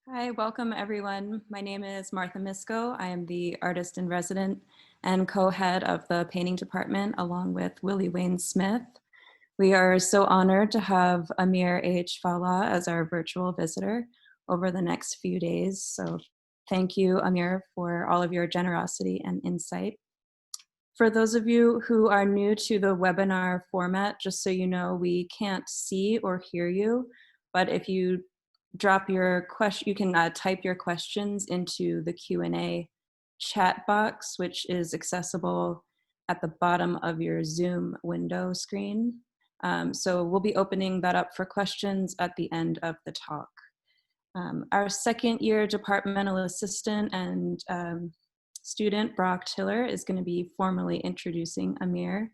Hi, welcome everyone. My name is Martha Misko. I am the artist in resident and co-head of the painting department along with Willie Wayne Smith. We are so honored to have Amir H Fallah as our virtual visitor over the next few days. So thank you, Amir, for all of your generosity and insight. For those of you who are new to the webinar format, just so you know, we can't see or hear you, but if you drop your question, you can type your questions into the Q&A chat box, which is accessible at the bottom of your Zoom window screen. So we'll be opening that up for questions at the end of the talk. Our second year departmental assistant and student, Brock Tiller, is going to be formally introducing Amir.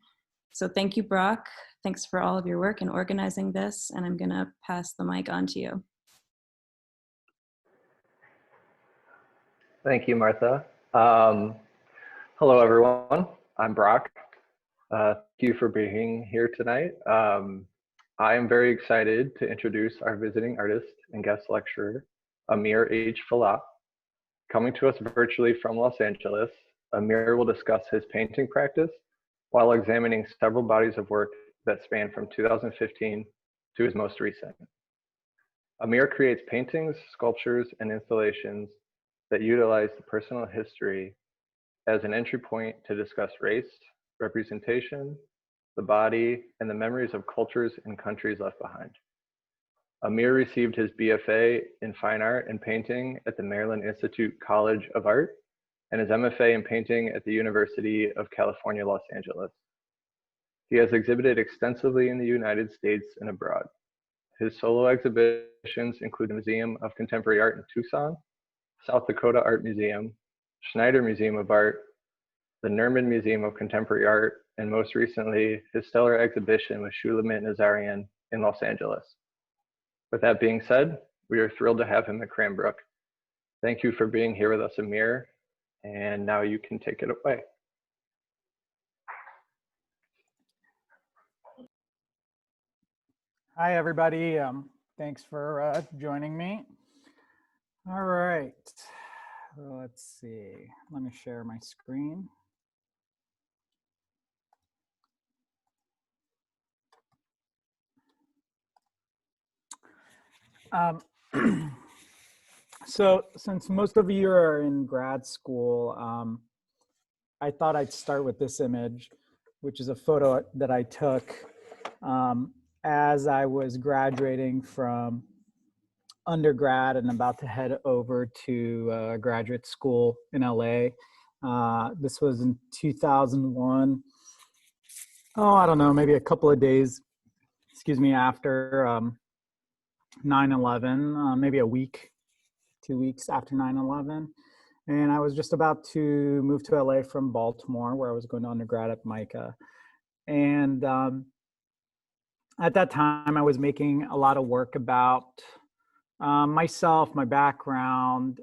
So thank you, Brock. Thanks for all of your work in organizing this, and I'm going to pass the mic on to you. Thank you, Martha. Hello, everyone. I'm Brock. Thank you for being here tonight. I am very excited to introduce our visiting artist and guest lecturer, Amir H Fallah. Coming to us virtually from Los Angeles, Amir will discuss his painting practice while examining several bodies of work that span from 2015 to his most recent. Amir creates paintings, sculptures, and installations that utilize the personal history as an entry point to discuss race, representation, the body, and the memories of cultures and countries left behind. Amir received his BFA in Fine Art and Painting at the Maryland Institute College of Art and his MFA in Painting at the University of California, Los Angeles. He has exhibited extensively in the United States and abroad. His solo exhibitions include the Museum of Contemporary Art in Tucson, South Dakota Art Museum, Schneider Museum of Art, the Nerman Museum of Contemporary Art, and most recently, his stellar exhibition with Shulamit Nazarian in Los Angeles. With that being said, we are thrilled to have him at Cranbrook. Thank you for being here with us, Amir, and now you can take it away. Hi, everybody. Thanks for joining me. All right, let's see. Let me share my screen. So since most of you are in grad school, I thought I'd start with this image, which is a photo that I took as I was graduating from undergrad and about to head over to graduate school in LA. This was in 2001. Oh, I don't know, maybe a couple of days, after 9/11, maybe a week, 2 weeks after 9/11. And I was just about to move to LA from Baltimore, where I was going to undergrad at MICA. And at that time, I was making a lot of work about myself, my background,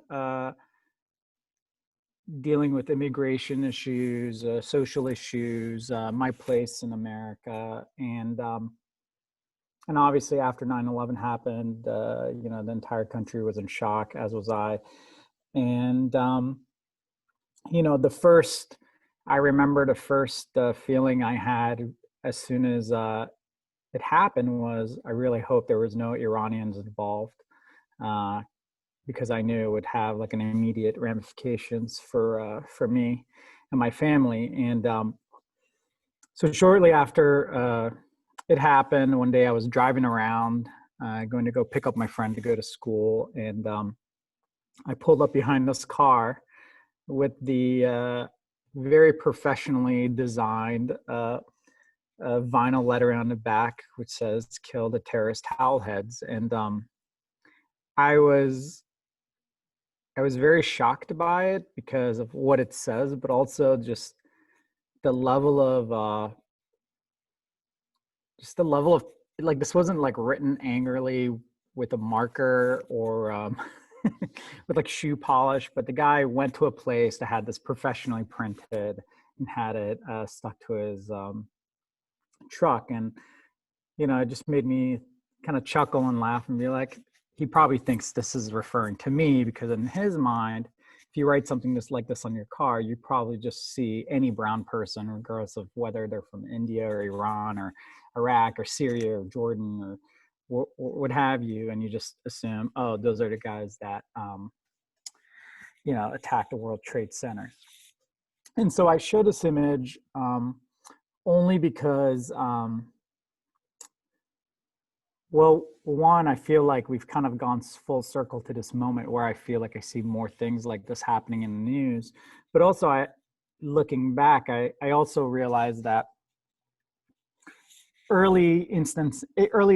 dealing with immigration issues, social issues, my place in America. And obviously after 9/11 happened, the entire country was in shock, as was I. And, I remember the first feeling I had as soon as it happened was, I really hope there was no Iranians involved, because I knew it would have like an immediate ramifications for me and my family. And so shortly after it happened, one day I was driving around, going to go pick up my friend to go to school. And I pulled up behind this car with the very professionally designed vinyl letter on the back, which says "Kill the terrorist towelheads." And I was very shocked by it because of what it says, but also just the level of like, this wasn't like written angrily with a marker or with like shoe polish, but the guy went to a place that had this professionally printed and had it stuck to his truck. And it just made me kind of chuckle and laugh and be like, he probably thinks this is referring to me, because in his mind, if you write something just like this on your car, you probably just see any brown person, regardless of whether they're from India or Iran or Iraq or Syria or Jordan or what have you, and you just assume, oh, those are the guys that attacked the World Trade Center. And so I show this image only because, well, one, I feel like we've kind of gone full circle to this moment where I feel like I see more things like this happening in the news. But also, looking back, I also realized that early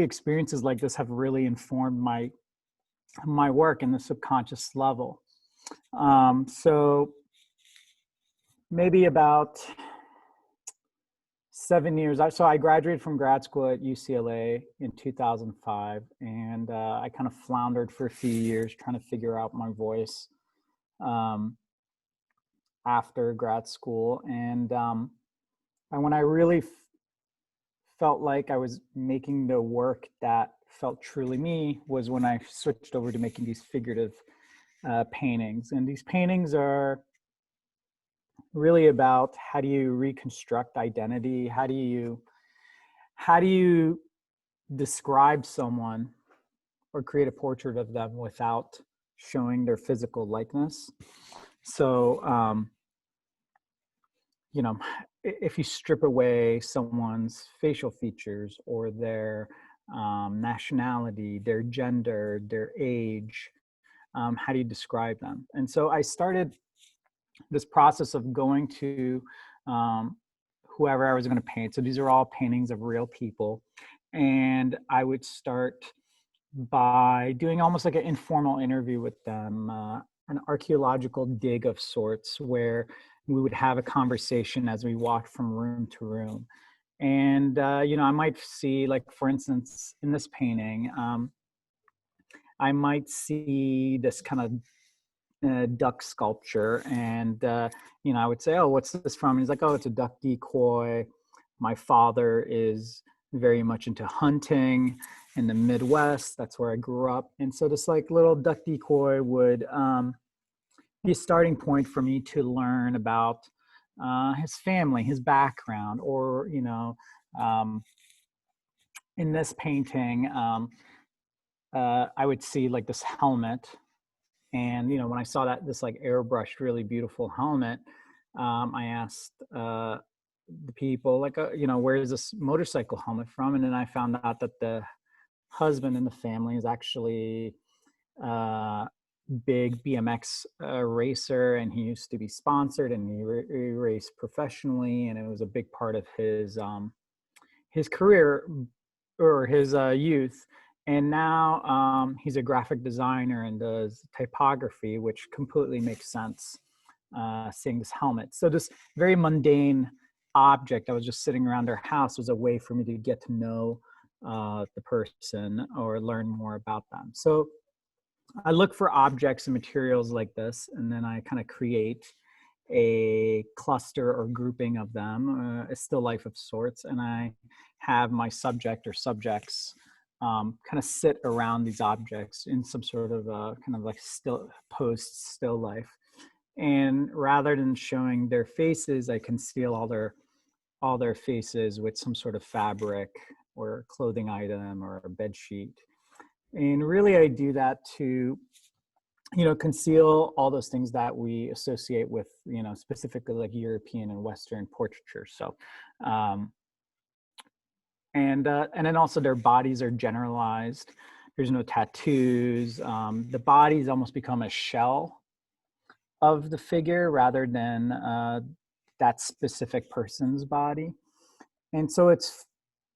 experiences like this have really informed my work in the subconscious level. So maybe about 7 years. So I graduated from grad school at UCLA in 2005, and I kind of floundered for a few years trying to figure out my voice after grad school. And when I really felt like I was making the work that felt truly me was when I switched over to making these figurative paintings. And these paintings are really about how do you reconstruct identity? How do you describe someone or create a portrait of them without showing their physical likeness? So, if you strip away someone's facial features or their nationality, their gender, their age, how do you describe them? And so I started this process of going to whoever I was going to paint. So these are all paintings of real people. And I would start by doing almost like an informal interview with them, an archaeological dig of sorts, where we would have a conversation as we walked from room to room. And, I might see, like, for instance, in this painting, I might see this kind of duck sculpture, and I would say, oh, what's this from? And he's like, oh, it's a duck decoy. My father is very much into hunting in the Midwest. That's where I grew up. And so this like little duck decoy would be a starting point for me to learn about his family, his background, or in this painting, I would see like this helmet. And, when I saw this like airbrushed, really beautiful helmet, I asked the people like, where is this motorcycle helmet from? And then I found out that the husband in the family is actually big BMX racer, and he used to be sponsored, and he raced professionally. And it was a big part of his career or his youth. And now he's a graphic designer and does typography, which completely makes sense, seeing this helmet. So this very mundane object that was just sitting around our house was a way for me to get to know the person or learn more about them. So I look for objects and materials like this, and then I kind of create a cluster or grouping of them, a still life of sorts, and I have my subject or subjects kind of sit around these objects in some sort of kind of like still life. And rather than showing their faces, I conceal all their faces with some sort of fabric or clothing item or a bed sheet. And really I do that to, conceal all those things that we associate with, specifically like European and Western portraiture. So, and then also their bodies are generalized. There's no tattoos. The bodies almost become a shell of the figure rather than that specific person's body. And so it's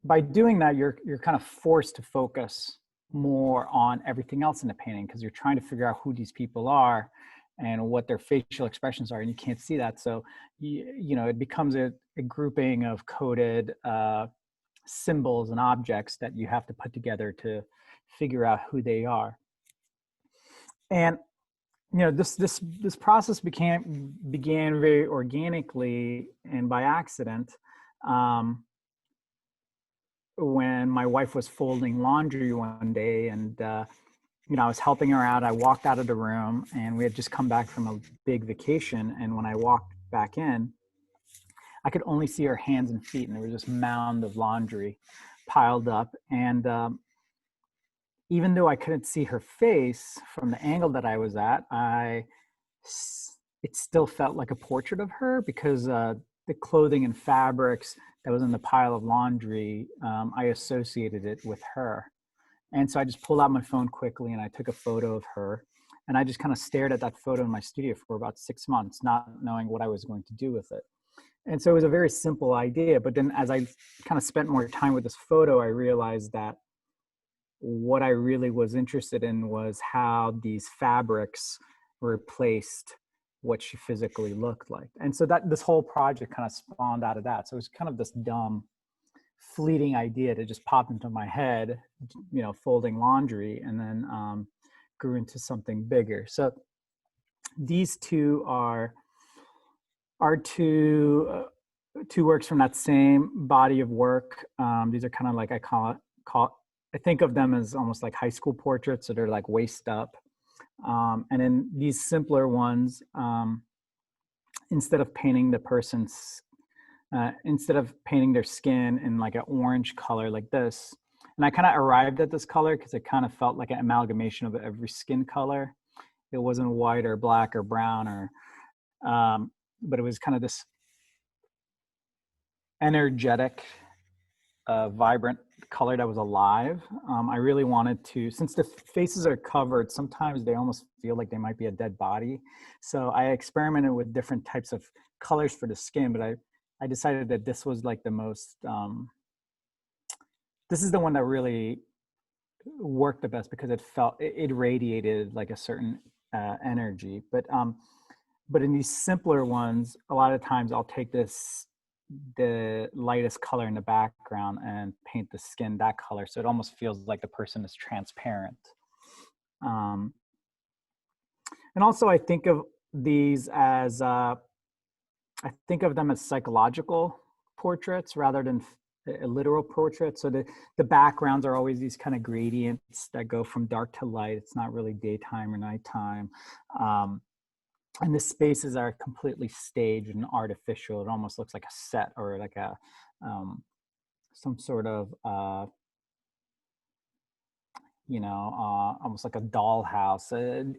by doing that, you're kind of forced to focus more on everything else in the painting, because you're trying to figure out who these people are and what their facial expressions are, and you can't see that. So it becomes a grouping of coded symbols and objects that you have to put together to figure out who they are. And this process began very organically and by accident. When my wife was folding laundry one day, and I was helping her out. I walked out of the room, and we had just come back from a big vacation. And when I walked back in, I could only see her hands and feet, and there was this mound of laundry piled up. And even though I couldn't see her face from the angle that I was at, it still felt like a portrait of her, because the clothing and fabrics that was in the pile of laundry, I associated it with her. And so I just pulled out my phone quickly and I took a photo of her. And I just kind of stared at that photo in my studio for about 6 months, not knowing what I was going to do with it. And so it was a very simple idea. But then as I kind of spent more time with this photo, I realized that what I really was interested in was how these fabrics replaced what she physically looked like. And so that this whole project kind of spawned out of that. So it was kind of this dumb, fleeting idea that just popped into my head, folding laundry, and then grew into something bigger. So these two are two works from that same body of work. These are kind of like, I think of them as almost like high school portraits, so they're like waist up. And in these simpler ones, instead of painting their skin in like an orange color like this, and I kind of arrived at this color because it kind of felt like an amalgamation of every skin color. It wasn't white or black or brown but it was kind of this energetic, vibrant color that was alive. I really wanted to, since the faces are covered, sometimes they almost feel like they might be a dead body. So I experimented with different types of colors for the skin, but I decided that this was like the most, this is the one that really worked the best because it radiated like a certain energy. But in these simpler ones, a lot of times I'll take the lightest color in the background and paint the skin that color, so it almost feels like the person is transparent. And also I think of these as I think of them as psychological portraits rather than a literal portrait. So the backgrounds are always these kind of gradients that go from dark to light. It's not really daytime or nighttime. And the spaces are completely staged and artificial. It almost looks like a set or like a some sort of almost like a dollhouse.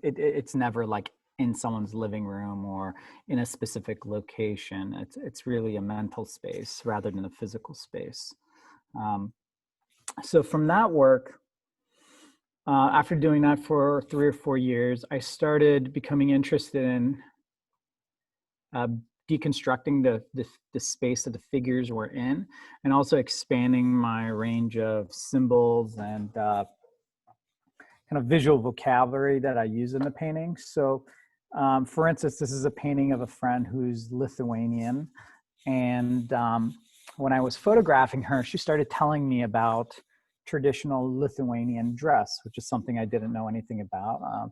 It's never like in someone's living room or in a specific location. It's really a mental space rather than a physical space. So from that work, after doing that for 3 or 4 years, I started becoming interested in deconstructing the space that the figures were in, and also expanding my range of symbols and kind of visual vocabulary that I use in the painting. So for instance, this is a painting of a friend who's Lithuanian. And when I was photographing her, she started telling me about traditional Lithuanian dress, which is something I didn't know anything about.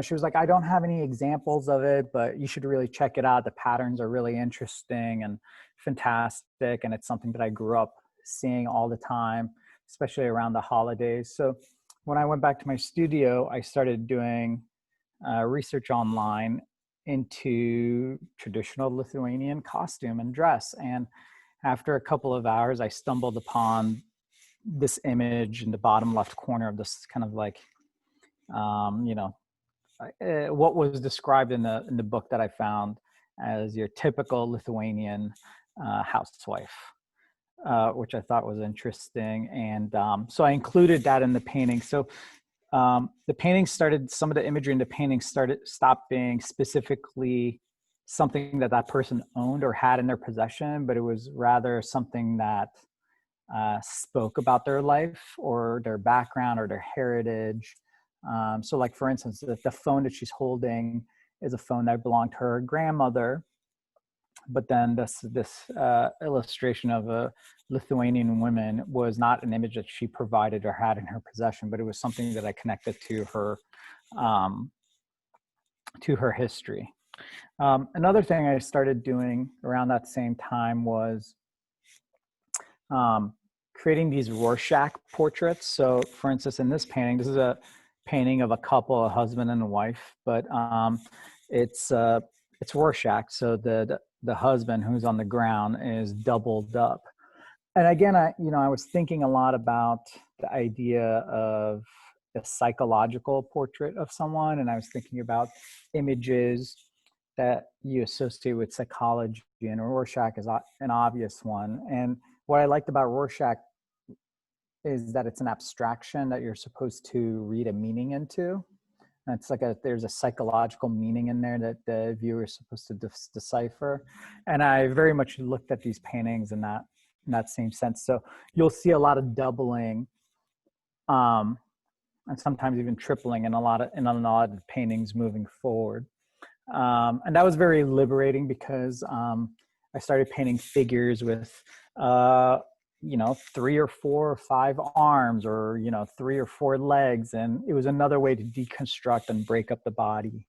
She was like, I don't have any examples of it, but you should really check it out. The patterns are really interesting and fantastic. And it's something that I grew up seeing all the time, especially around the holidays. So when I went back to my studio, I started doing research online into traditional Lithuanian costume and dress. And after a couple of hours, I stumbled upon this image in the bottom left corner of this kind of like, what was described in the book that I found as your typical Lithuanian housewife, which I thought was interesting. And so I included that in the painting. So the painting some of the imagery in the painting stopped being specifically something that person owned or had in their possession, but it was rather something that spoke about their life or their background or their heritage. So like, for instance, the phone that she's holding is a phone that belonged to her grandmother. But then this illustration of a Lithuanian woman was not an image that she provided or had in her possession, but it was something that I connected to her history. Another thing I started doing around that same time was creating these Rorschach portraits. So for instance, in this painting, this is a painting of a couple, a husband and a wife, but it's Rorschach. So the husband who's on the ground is doubled up. And again, I was thinking a lot about the idea of a psychological portrait of someone, and I was thinking about images that you associate with psychology, and Rorschach is an obvious one. And what I liked about Rorschach is that it's an abstraction that you're supposed to read a meaning into. And it's like there's a psychological meaning in there that the viewer is supposed to decipher. And I very much looked at these paintings in that same sense. So you'll see a lot of doubling, and sometimes even tripling in a lot of paintings moving forward. And that was very liberating because I started painting figures with 3 or 4 or 5 arms, or 3 or 4 legs, and it was another way to deconstruct and break up the body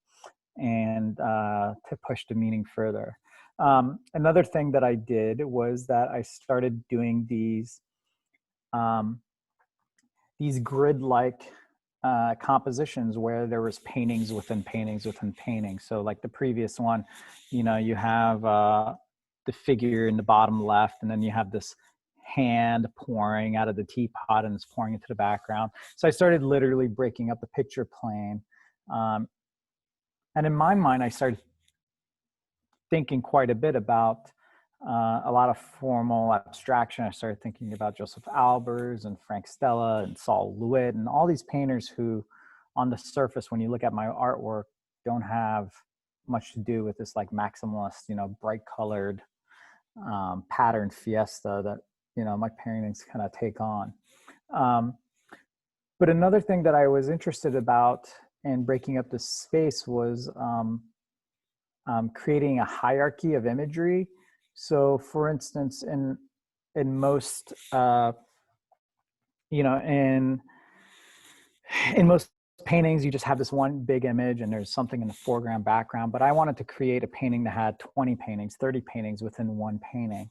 and to push the meaning further. Another thing that I did was that I started doing these grid-like compositions where there was paintings within paintings within paintings. So like the previous one, you have the figure in the bottom left, and then you have this hand pouring out of the teapot and it's pouring into the background. So I started literally breaking up the picture plane. And in my mind, I started thinking quite a bit about a lot of formal abstraction. I started thinking about Joseph Albers and Frank Stella and Saul Lewitt and all these painters who, on the surface, when you look at my artwork, don't have much to do with this like maximalist, bright colored pattern fiesta that, my paintings kind of take on. But another thing that I was interested about in breaking up the space was creating a hierarchy of imagery. So for instance, in most, in most paintings, you just have this one big image and there's something in the foreground, background, but I wanted to create a painting that had 20 paintings, 30 paintings within one painting.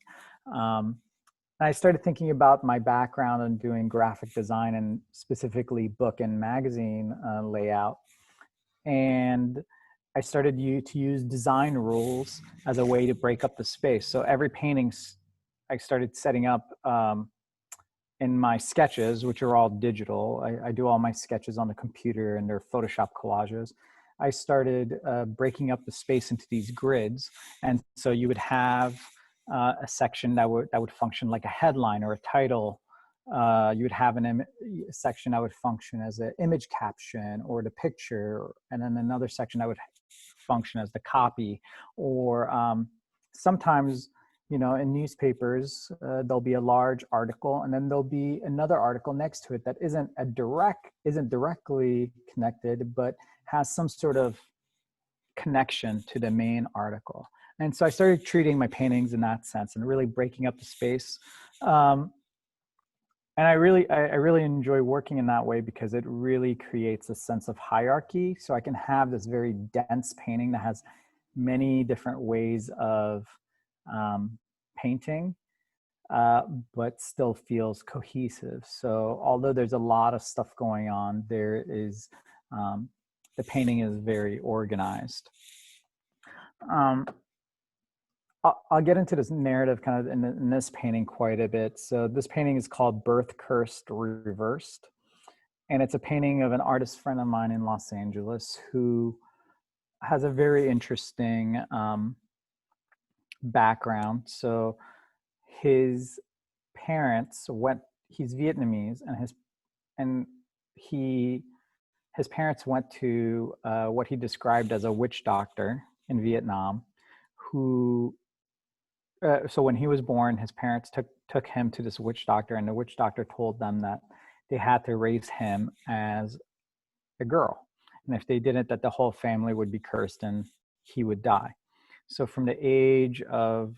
I started thinking about my background and doing graphic design and specifically book and magazine layout. And I started to use design rules as a way to break up the space. So every painting I started setting up in my sketches, which are all digital. I do all my sketches on the computer and they're Photoshop collages. I started breaking up the space into these grids. And so you would have a section that would function like a headline or a title. You would have a section that would function as an image caption or the picture, and then another section that would function as the copy. Or sometimes, in newspapers, there'll be a large article, and then there'll be another article next to it that isn't directly connected, but has some sort of connection to the main article. And so I started treating my paintings in that sense and really breaking up the space. And I really enjoy working in that way because it really creates a sense of hierarchy. So I can have this very dense painting that has many different ways of painting, but still feels cohesive. So although there's a lot of stuff going on, there is, the painting is very organized. I'll get into this narrative kind of in this painting quite a bit. So this painting is called Birth Cursed Reversed. And it's a painting of an artist friend of mine in Los Angeles who has a very interesting background. So his parents he's Vietnamese, and his parents went to what he described as a witch doctor in Vietnam, who so when he was born, his parents took him to this witch doctor, and the witch doctor told them that they had to raise him as a girl. And if they didn't, that the whole family would be cursed and he would die. So from the age of,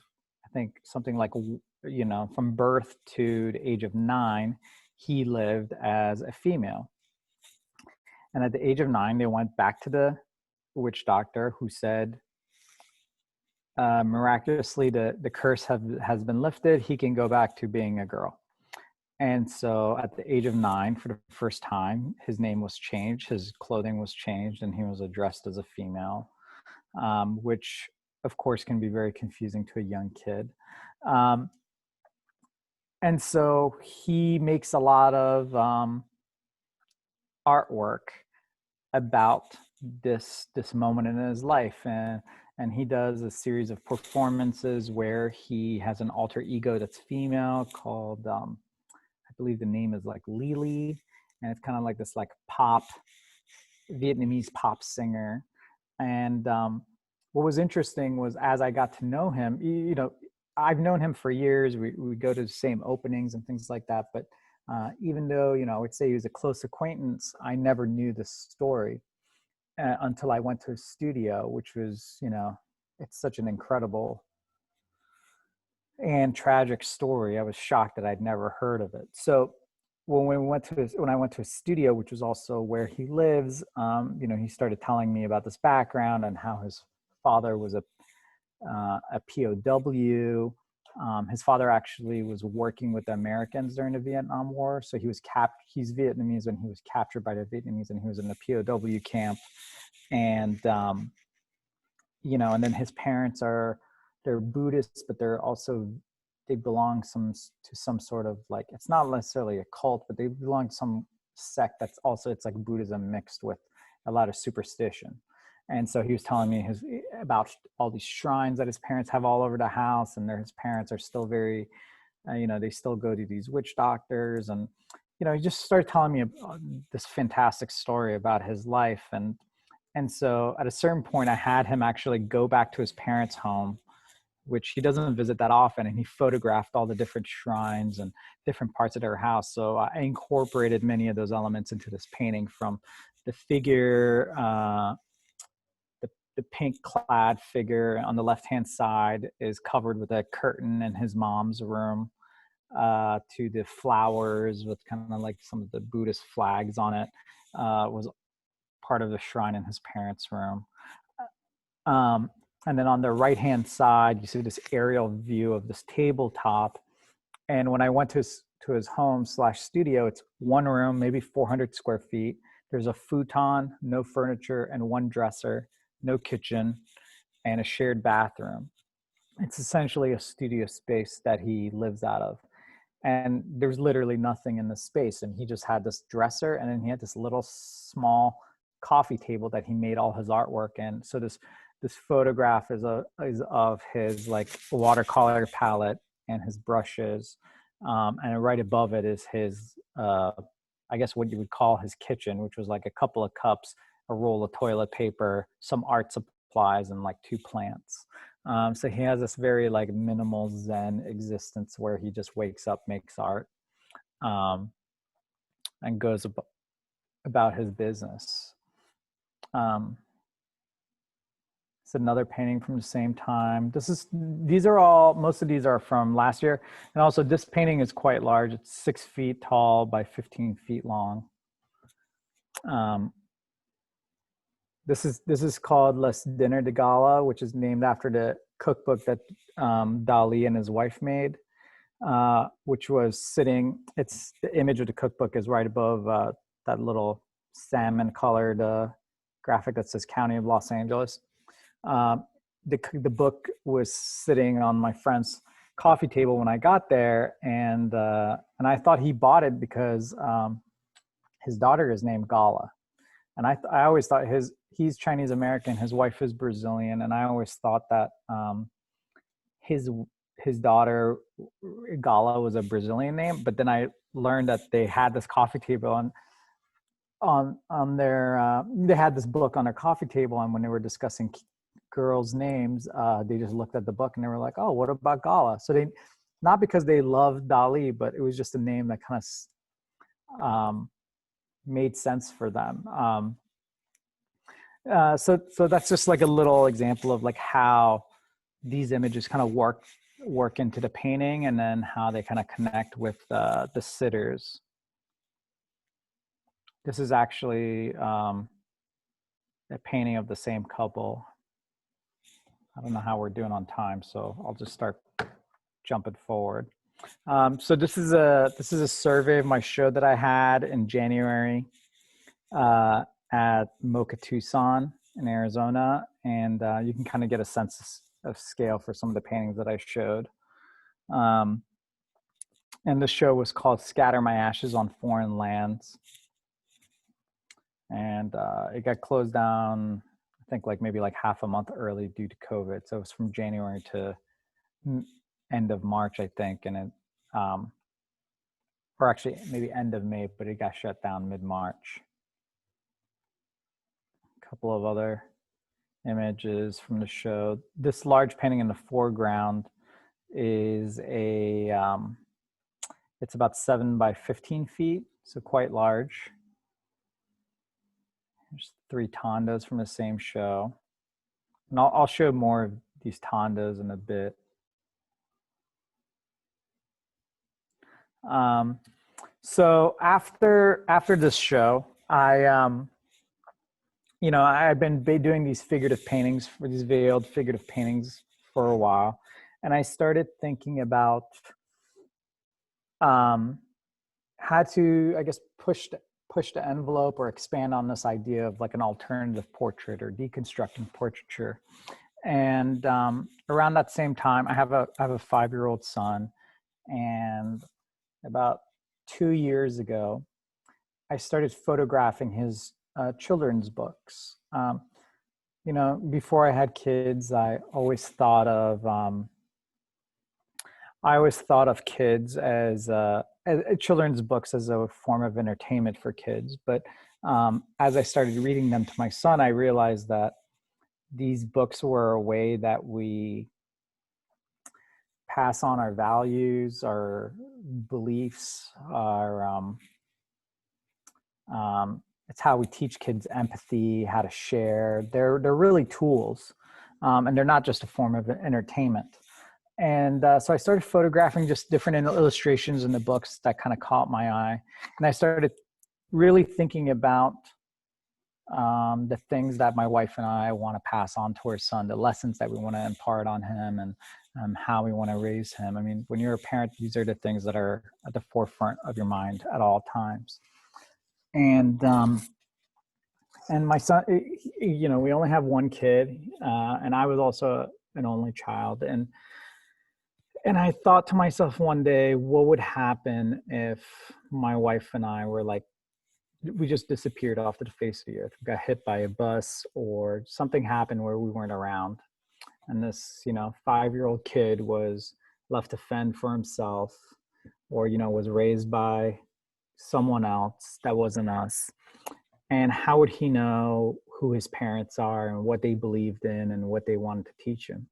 I think something like, from birth to the age of 9, he lived as a female. And at the age of 9, they went back to the witch doctor, who said, miraculously, the curse has been lifted. He can go back to being a girl. And so at the age of 9, for the first time, his name was changed, his clothing was changed, and he was addressed as a female, which of course can be very confusing to a young kid. Um, and so he makes a lot of artwork about this moment in his life, and he does a series of performances where he has an alter ego that's female called I believe the name is like Lily, and it's kind of like this like pop Vietnamese pop singer. And what was interesting was, as I got to know him, you know, I've known him for years. We go to the same openings and things like that, but even though, you know, I would say he was a close acquaintance, I never knew the story until I went to his studio, which was, you know, it's such an incredible and tragic story. I was shocked that I'd never heard of it. So when I went to his studio, which was also where he lives, you know, he started telling me about this background and how his father was a POW. His father actually was working with the Americans during the Vietnam War. So he's Vietnamese, and he was captured by the Vietnamese, and he was in the POW camp. And, you know, and then his parents they're Buddhists, but they belong to some sort of, like, it's not necessarily a cult, but they belong to some sect that's also, it's like Buddhism mixed with a lot of superstition. And so he was telling me about all these shrines that his parents have all over the house, and his parents are still very, you know, they still go to these witch doctors, and, you know, he just started telling me this fantastic story about his life. And so at a certain point, I had him actually go back to his parents' home, which he doesn't visit that often, and he photographed all the different shrines and different parts of their house. So I incorporated many of those elements into this painting, from the figure, the pink clad figure on the left-hand side is covered with a curtain in his mom's room, to the flowers with kind of like some of the Buddhist flags on it, was part of the shrine in his parents' room. And then on the right-hand side, you see this aerial view of this tabletop. And when I went to his home / studio, it's one room, maybe 400 square feet. There's a futon, no furniture, and one dresser, no kitchen, and a shared bathroom. It's essentially a studio space that he lives out of. And there's literally nothing in the space. And he just had this dresser, and then he had this little small coffee table that he made all his artwork in. So this photograph is of his like watercolor palette and his brushes, and right above it is his I guess what you would call his kitchen, which was like a couple of cups, a roll of toilet paper, some art supplies, and like 2 plants. So he has this very like minimal Zen existence where he just wakes up, makes art, and goes about his business. It's another painting from the same time. Most of these are from last year. And also this painting is quite large. It's 6 feet tall by 15 feet long. This is called Les Dinner de Gala, which is named after the cookbook that Dali and his wife made, which was sitting, the image of the cookbook is right above that little salmon colored graphic that says County of Los Angeles. The book was sitting on my friend's coffee table when I got there, and I thought he bought it because his daughter is named Gala, and I always thought he's Chinese American, his wife is Brazilian, and I always thought that his daughter Gala was a Brazilian name. But then I learned that they had this coffee table on their they had this book on their coffee table, and when they were discussing girls' names, they just looked at the book and they were like, "Oh, what about Gala?" So not because they loved Dali, but it was just a name that kind of made sense for them. So that's just like a little example of like how these images kind of work into the painting, and then how they kind of connect with the sitters. This is actually a painting of the same couple. I don't know how we're doing on time, so I'll just start jumping forward. So this is a survey of my show that I had in January at Mocha Tucson in Arizona, and you can kind of get a sense of scale for some of the paintings that I showed. And the show was called "Scatter My Ashes on Foreign Lands," and it got closed down, I think, maybe half a month early due to COVID. So it was from January to end of March, I think, and it, or actually maybe end of May, but it got shut down mid-March. A couple of other images from the show. This large painting in the foreground is it's about 7 by 15 feet, so quite large. There's 3 tondos from the same show. And I'll show more of these tondos in a bit. So after this show, I've been doing these figurative paintings, for these veiled figurative paintings for a while. And I started thinking about how to, I guess, push the envelope or expand on this idea of an alternative portrait or deconstructing portraiture. And around that same time, I have a 5-year-old son, and about 2 years ago, I started photographing his children's books. Before I had kids, I always thought of kids as children's books as a form of entertainment for kids. But as I started reading them to my son, I realized that these books were a way that we pass on our values, our beliefs, it's how we teach kids empathy, how to share. They're really tools, and they're not just a form of entertainment. And so I started photographing just different illustrations in the books that kind of caught my eye. And I started really thinking about the things that my wife and I want to pass on to our son, the lessons that we want to impart on him, and how we want to raise him. I mean, when you're a parent, these are the things that are at the forefront of your mind at all times. And my son, we only have one kid, and I was also an only child. And I thought to myself one day, what would happen if my wife and I were we just disappeared off the face of the earth? We got hit by a bus or something happened where we weren't around. And this, 5-year-old kid was left to fend for himself, or, was raised by someone else that wasn't us. And how would he know who his parents are and what they believed in and what they wanted to teach him?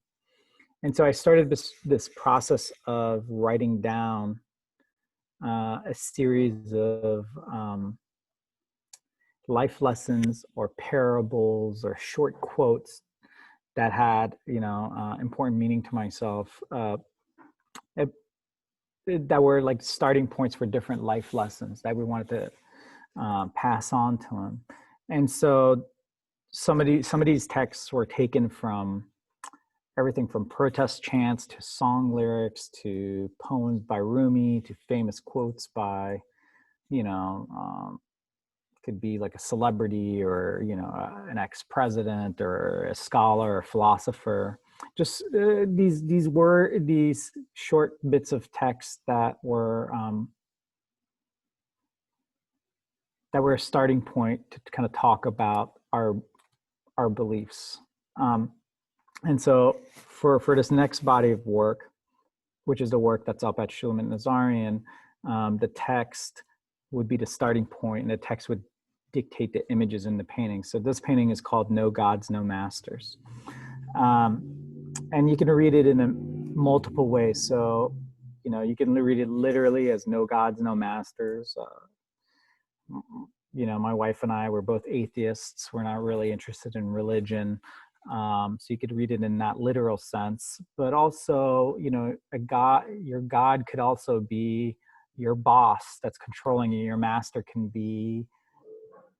And so I started this process of writing down a series of life lessons or parables or short quotes that had, important meaning to myself, that were starting points for different life lessons that we wanted to pass on to him. And so some of these texts were taken from everything from protest chants to song lyrics to poems by Rumi to famous quotes by, could be a celebrity or, an ex-president or a scholar or philosopher. Just these short bits of text that were a starting point to kind of talk about our beliefs. And so for this next body of work, which is the work that's up at Shulamit Nazarian, the text would be the starting point, and the text would dictate the images in the painting. So this painting is called No Gods, No Masters. And you can read it in multiple ways. So, you can read it literally as no gods, no masters. My wife and I were both atheists. We're not really interested in religion. So you could read it in that literal sense, but also, your God could also be your boss that's controlling you. Your master can be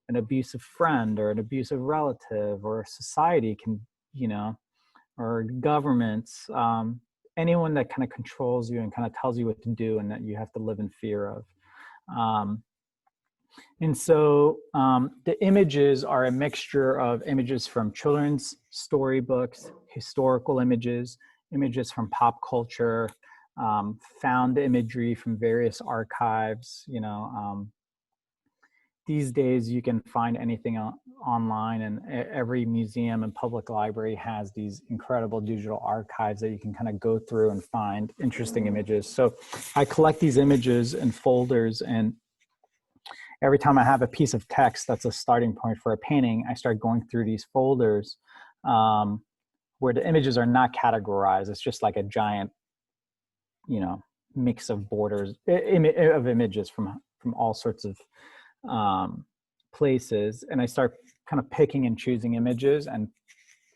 an abusive friend or an abusive relative, or society can, or governments. anyone that kind of controls you and kind of tells you what to do and that you have to live in fear of. And so the images are a mixture of images from children's storybooks, historical images, images from pop culture, found imagery from various archives. You know, these days you can find anything online, and every museum and public library has these incredible digital archives that you can kind of go through and find interesting images. So I collect these images in folders, and every time I have a piece of text that's a starting point for a painting, I start going through these folders where the images are not categorized. It's just like a giant, you know, mix of borders of images from all sorts of places. And I start kind of picking and choosing images and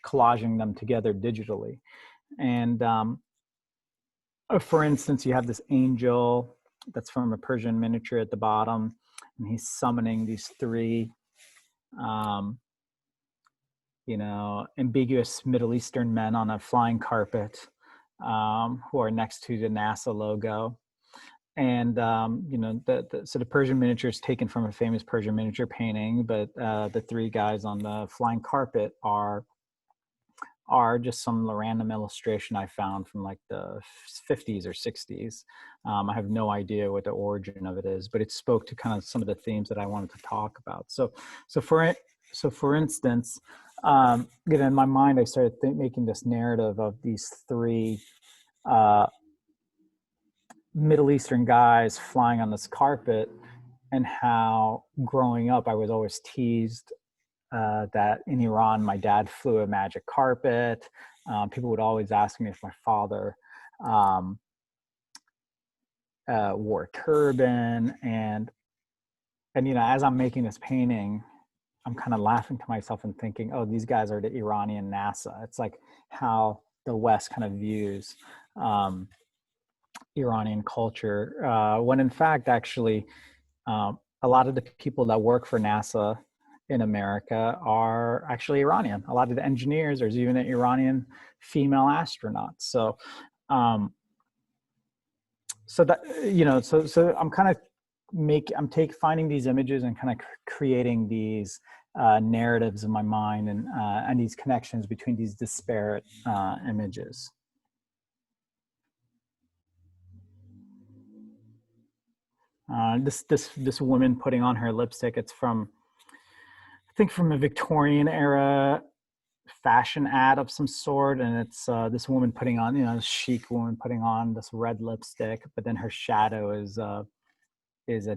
collaging them together digitally. And for instance, you have this angel that's from a Persian miniature at the bottom, and he's summoning these three, you know, ambiguous Middle Eastern men on a flying carpet who are next to the NASA logo. And, you know, so the Persian miniature is taken from a famous Persian miniature painting, but the three guys on the flying carpet are just some random illustration I found from like the 50s or 60s. I have no idea what the origin of it is, but it spoke to kind of some of the themes that I wanted to talk about. So for instance, you know, in my mind, I started making this narrative of these three Middle Eastern guys flying on this carpet, and how growing up I was always teased that in Iran my dad flew a magic carpet. People would always ask me if my father wore a turban, and you know, as I'm making this painting, I'm kind of laughing to myself and thinking, oh, these guys are the Iranian NASA. It's like how the West kind of views Iranian culture, when in fact, actually, a lot of the people that work for NASA in America are actually Iranian. A lot of the engineers, there's even an Iranian female astronaut. So, so that, you know, so I'm kind of finding these images and kind of creating these narratives in my mind, and these connections between these disparate images. This woman putting on her lipstick, it's from, I think, from a Victorian era fashion ad of some sort, and it's this woman putting on, you know, this chic woman putting on this red lipstick, but then her shadow is a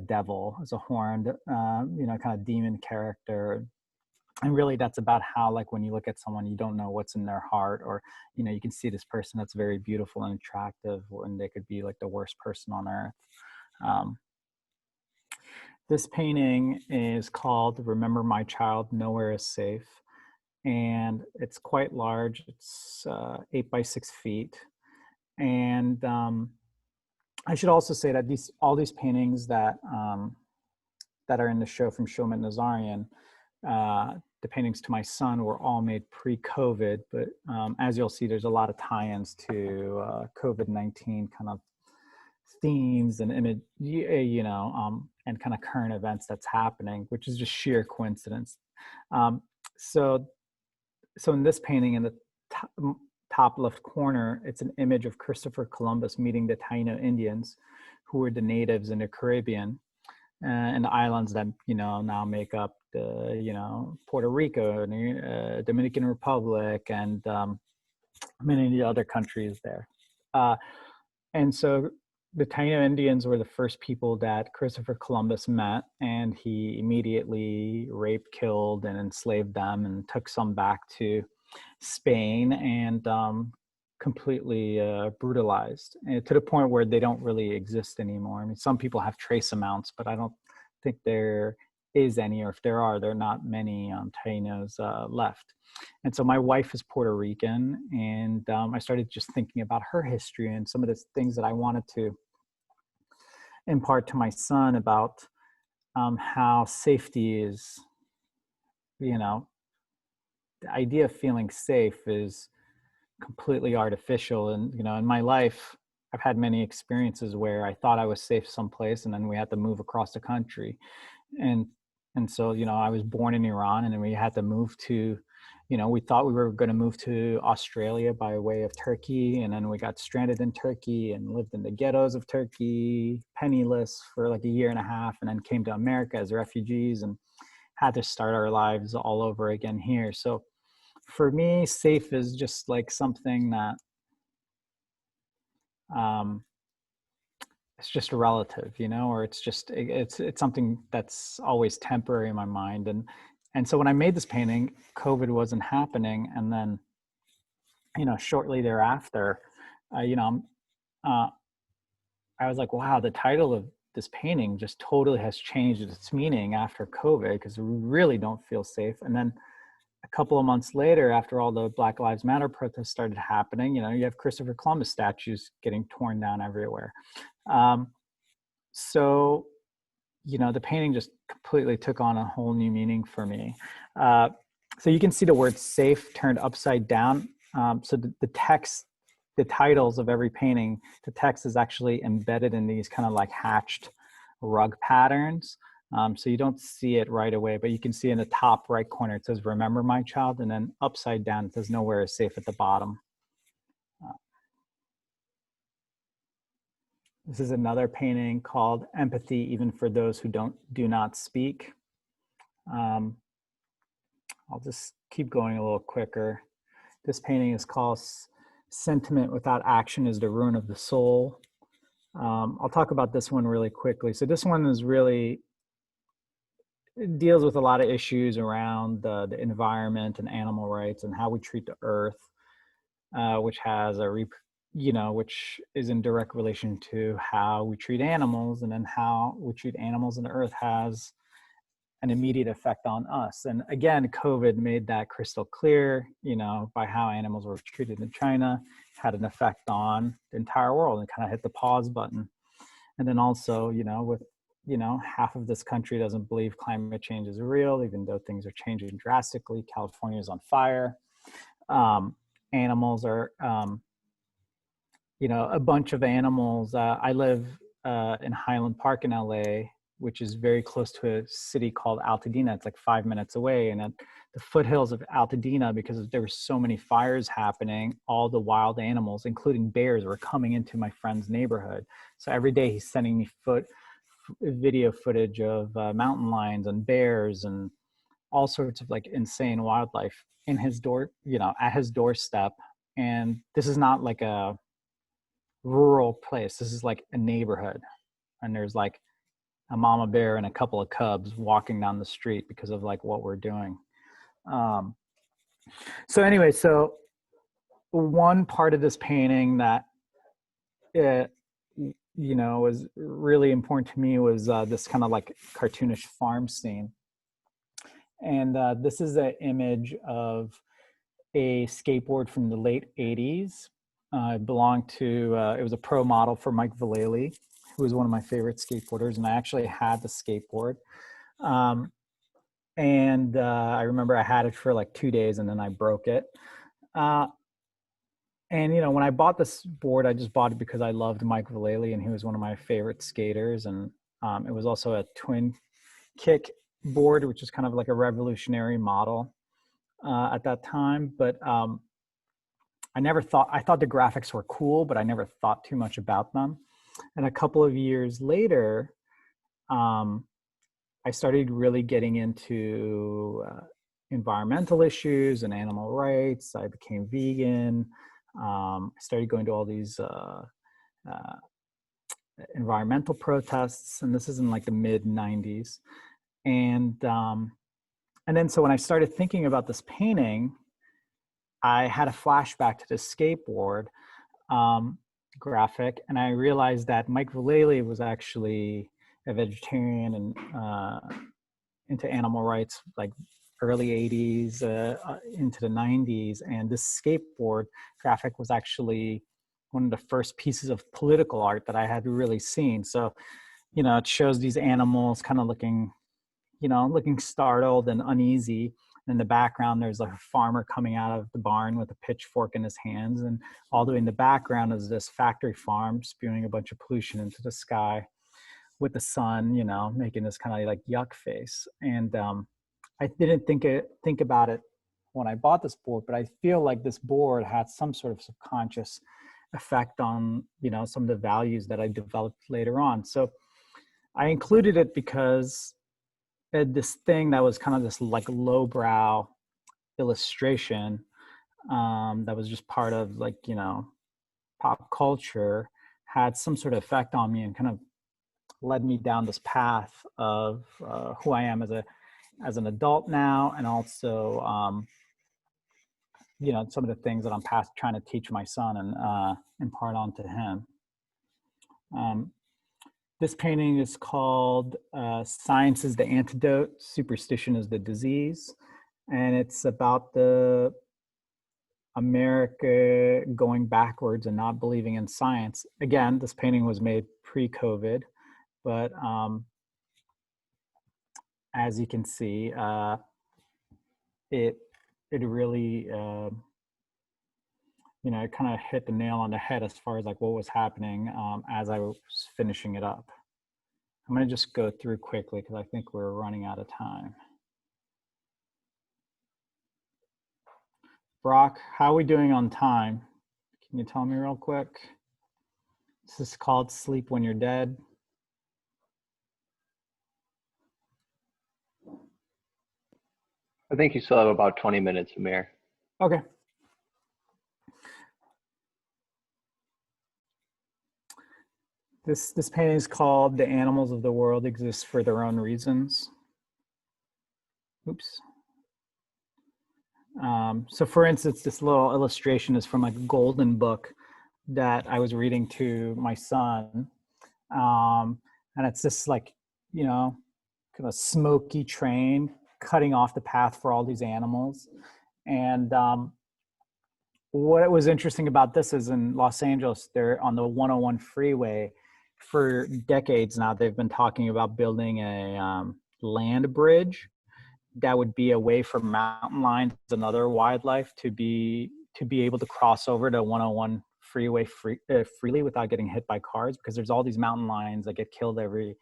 devil, is a horned, you know, kind of demon character. And really that's about how, like, when you look at someone, you don't know what's in their heart, or, you know, you can see this person that's very beautiful and attractive when they could be like the worst person on earth. This painting is called Remember My Child, Nowhere is Safe. And it's quite large. It's 8 by 6 feet. And I should also say that all these paintings that are in the show from Showman Nazarian, the paintings to my son, were all made pre-COVID. But as you'll see, there's a lot of tie-ins to COVID-19 kind of themes and image, you know, and kind of current events that's happening, which is just sheer coincidence. So in this painting, in the top left corner, it's an image of Christopher Columbus meeting the Taino Indians, who were the natives in the Caribbean and the islands that, you know, now make up the, you know, Puerto Rico and Dominican Republic and many other countries there. And so the Taino Indians were the first people that Christopher Columbus met, and he immediately raped, killed, and enslaved them, and took some back to Spain and completely brutalized, and to the point where they don't really exist anymore. I mean, some people have trace amounts, but I don't think there is any, or if there are, there are not many Tainos left. And so my wife is Puerto Rican, and I started just thinking about her history and some of the things that I wanted to impart to my son about how safety is, you know, the idea of feeling safe is completely artificial. And, you know, in my life, I've had many experiences where I thought I was safe someplace and then we had to move across the country. And so, you know, I was born in Iran and then we had to move to, you know, we thought we were going to move to Australia by way of Turkey. And then we got stranded in Turkey and lived in the ghettos of Turkey, penniless for like a year and a half, and then came to America as refugees and had to start our lives all over again here. So for me, safe is just like something that, it's just relative, you know, or it's just, it's something that's always temporary in my mind. And so when I made this painting, COVID wasn't happening. And then, you know, shortly thereafter, you know, I was like, wow, the title of this painting just totally has changed its meaning after COVID, because we really don't feel safe. And then a couple of months later, after all the Black Lives Matter protests started happening, you know, you have Christopher Columbus statues getting torn down everywhere. So, you know, the painting just completely took on a whole new meaning for me. So you can see the word safe turned upside down. So the text, the titles of every painting, the text is actually embedded in these kind of like hatched rug patterns. So you don't see it right away, but you can see in the top right corner, it says, "Remember my child," and then upside down, it says, "Nowhere is safe" at the bottom. This is another painting called "Empathy, Even for Those Who Do Not Speak." I'll just keep going a little quicker. This painting is called "Sentiment Without Action is the Ruin of the Soul." I'll talk about this one really quickly. So this one is really, it deals with a lot of issues around the environment and animal rights and how we treat the earth, which has which is in direct relation to how we treat animals, and then how we treat animals and the earth has an immediate effect on us. And again, COVID made that crystal clear, you know, by how animals were treated in China, had an effect on the entire world, and kind of hit the pause button. And then also, you know, with, you know, half of this country doesn't believe climate change is real, even though things are changing drastically. California is on fire. Animals are, you know, a bunch of animals. I live in Highland Park in LA, which is very close to a city called Altadena. It's like 5 minutes away. And at the foothills of Altadena, because there were so many fires happening, all the wild animals, including bears, were coming into my friend's neighborhood. So every day he's sending me video footage of mountain lions and bears and all sorts of like insane wildlife in his door, you know, at his doorstep. And this is not like a rural place. This is like a neighborhood. And there's like a mama bear and a couple of cubs walking down the street because of like what we're doing. So anyway, so one part of this painting that, you know, was really important to me was this kind of like cartoonish farm scene. And this is an image of a skateboard from the late 80s. It belonged to, it was a pro model for Mike Vallely, who was one of my favorite skateboarders. And I actually had the skateboard. And I remember I had it for like 2 days and then I broke it. And, you know, when I bought this board, I just bought it because I loved Mike Vallely and he was one of my favorite skaters. And it was also a twin kick board, which is kind of like a revolutionary model at that time. But I thought the graphics were cool, but I never thought too much about them. And a couple of years later, I started really getting into environmental issues and animal rights. I became vegan. I started going to all these environmental protests, and this is in like the mid 90s. And then so when I started thinking about this painting, I had a flashback to the skateboard graphic, and I realized that Mike Vallely was actually a vegetarian and into animal rights, like early 80s into the 90s. And this skateboard graphic was actually one of the first pieces of political art that I had really seen. So, you know, it shows these animals kind of looking looking startled and uneasy. In the background, there's like a farmer coming out of the barn with a pitchfork in his hands. And all the way in the background is this factory farm spewing a bunch of pollution into the sky with the sun, making this kind of like yuck face. And I didn't think about it when I bought this board, but I feel like this board had some sort of subconscious effect on, some of the values that I developed later on. So I included it because this thing that was kind of this like lowbrow illustration that was just part of like, pop culture had some sort of effect on me and kind of led me down this path of who I am as an adult now, and also some of the things that I'm trying to teach my son and impart onto him. This painting is called Science is the Antidote, Superstition is the Disease. And it's about the America going backwards and not believing in science. Again, this painting was made pre-COVID, but as you can see, it really, it kind of hit the nail on the head as far as like what was happening as I was finishing it up. I'm going to just go through quickly because I think we're running out of time. Brock, how are we doing on time? Can you tell me real quick? This is called Sleep When You're Dead. I think you still have about 20 minutes, Amir. Okay. This painting is called The Animals of the World Exist for Their Own Reasons. Oops. So for instance, this little illustration is from like a golden book that I was reading to my son. And it's this like, kind of smoky train cutting off the path for all these animals. And what was interesting about this is in Los Angeles, they're on the 101 freeway. For decades now, they've been talking about building a land bridge that would be away from mountain lions and other wildlife to be able to cross over to 101 freeway freely without getting hit by cars, because there's all these mountain lions that get killed every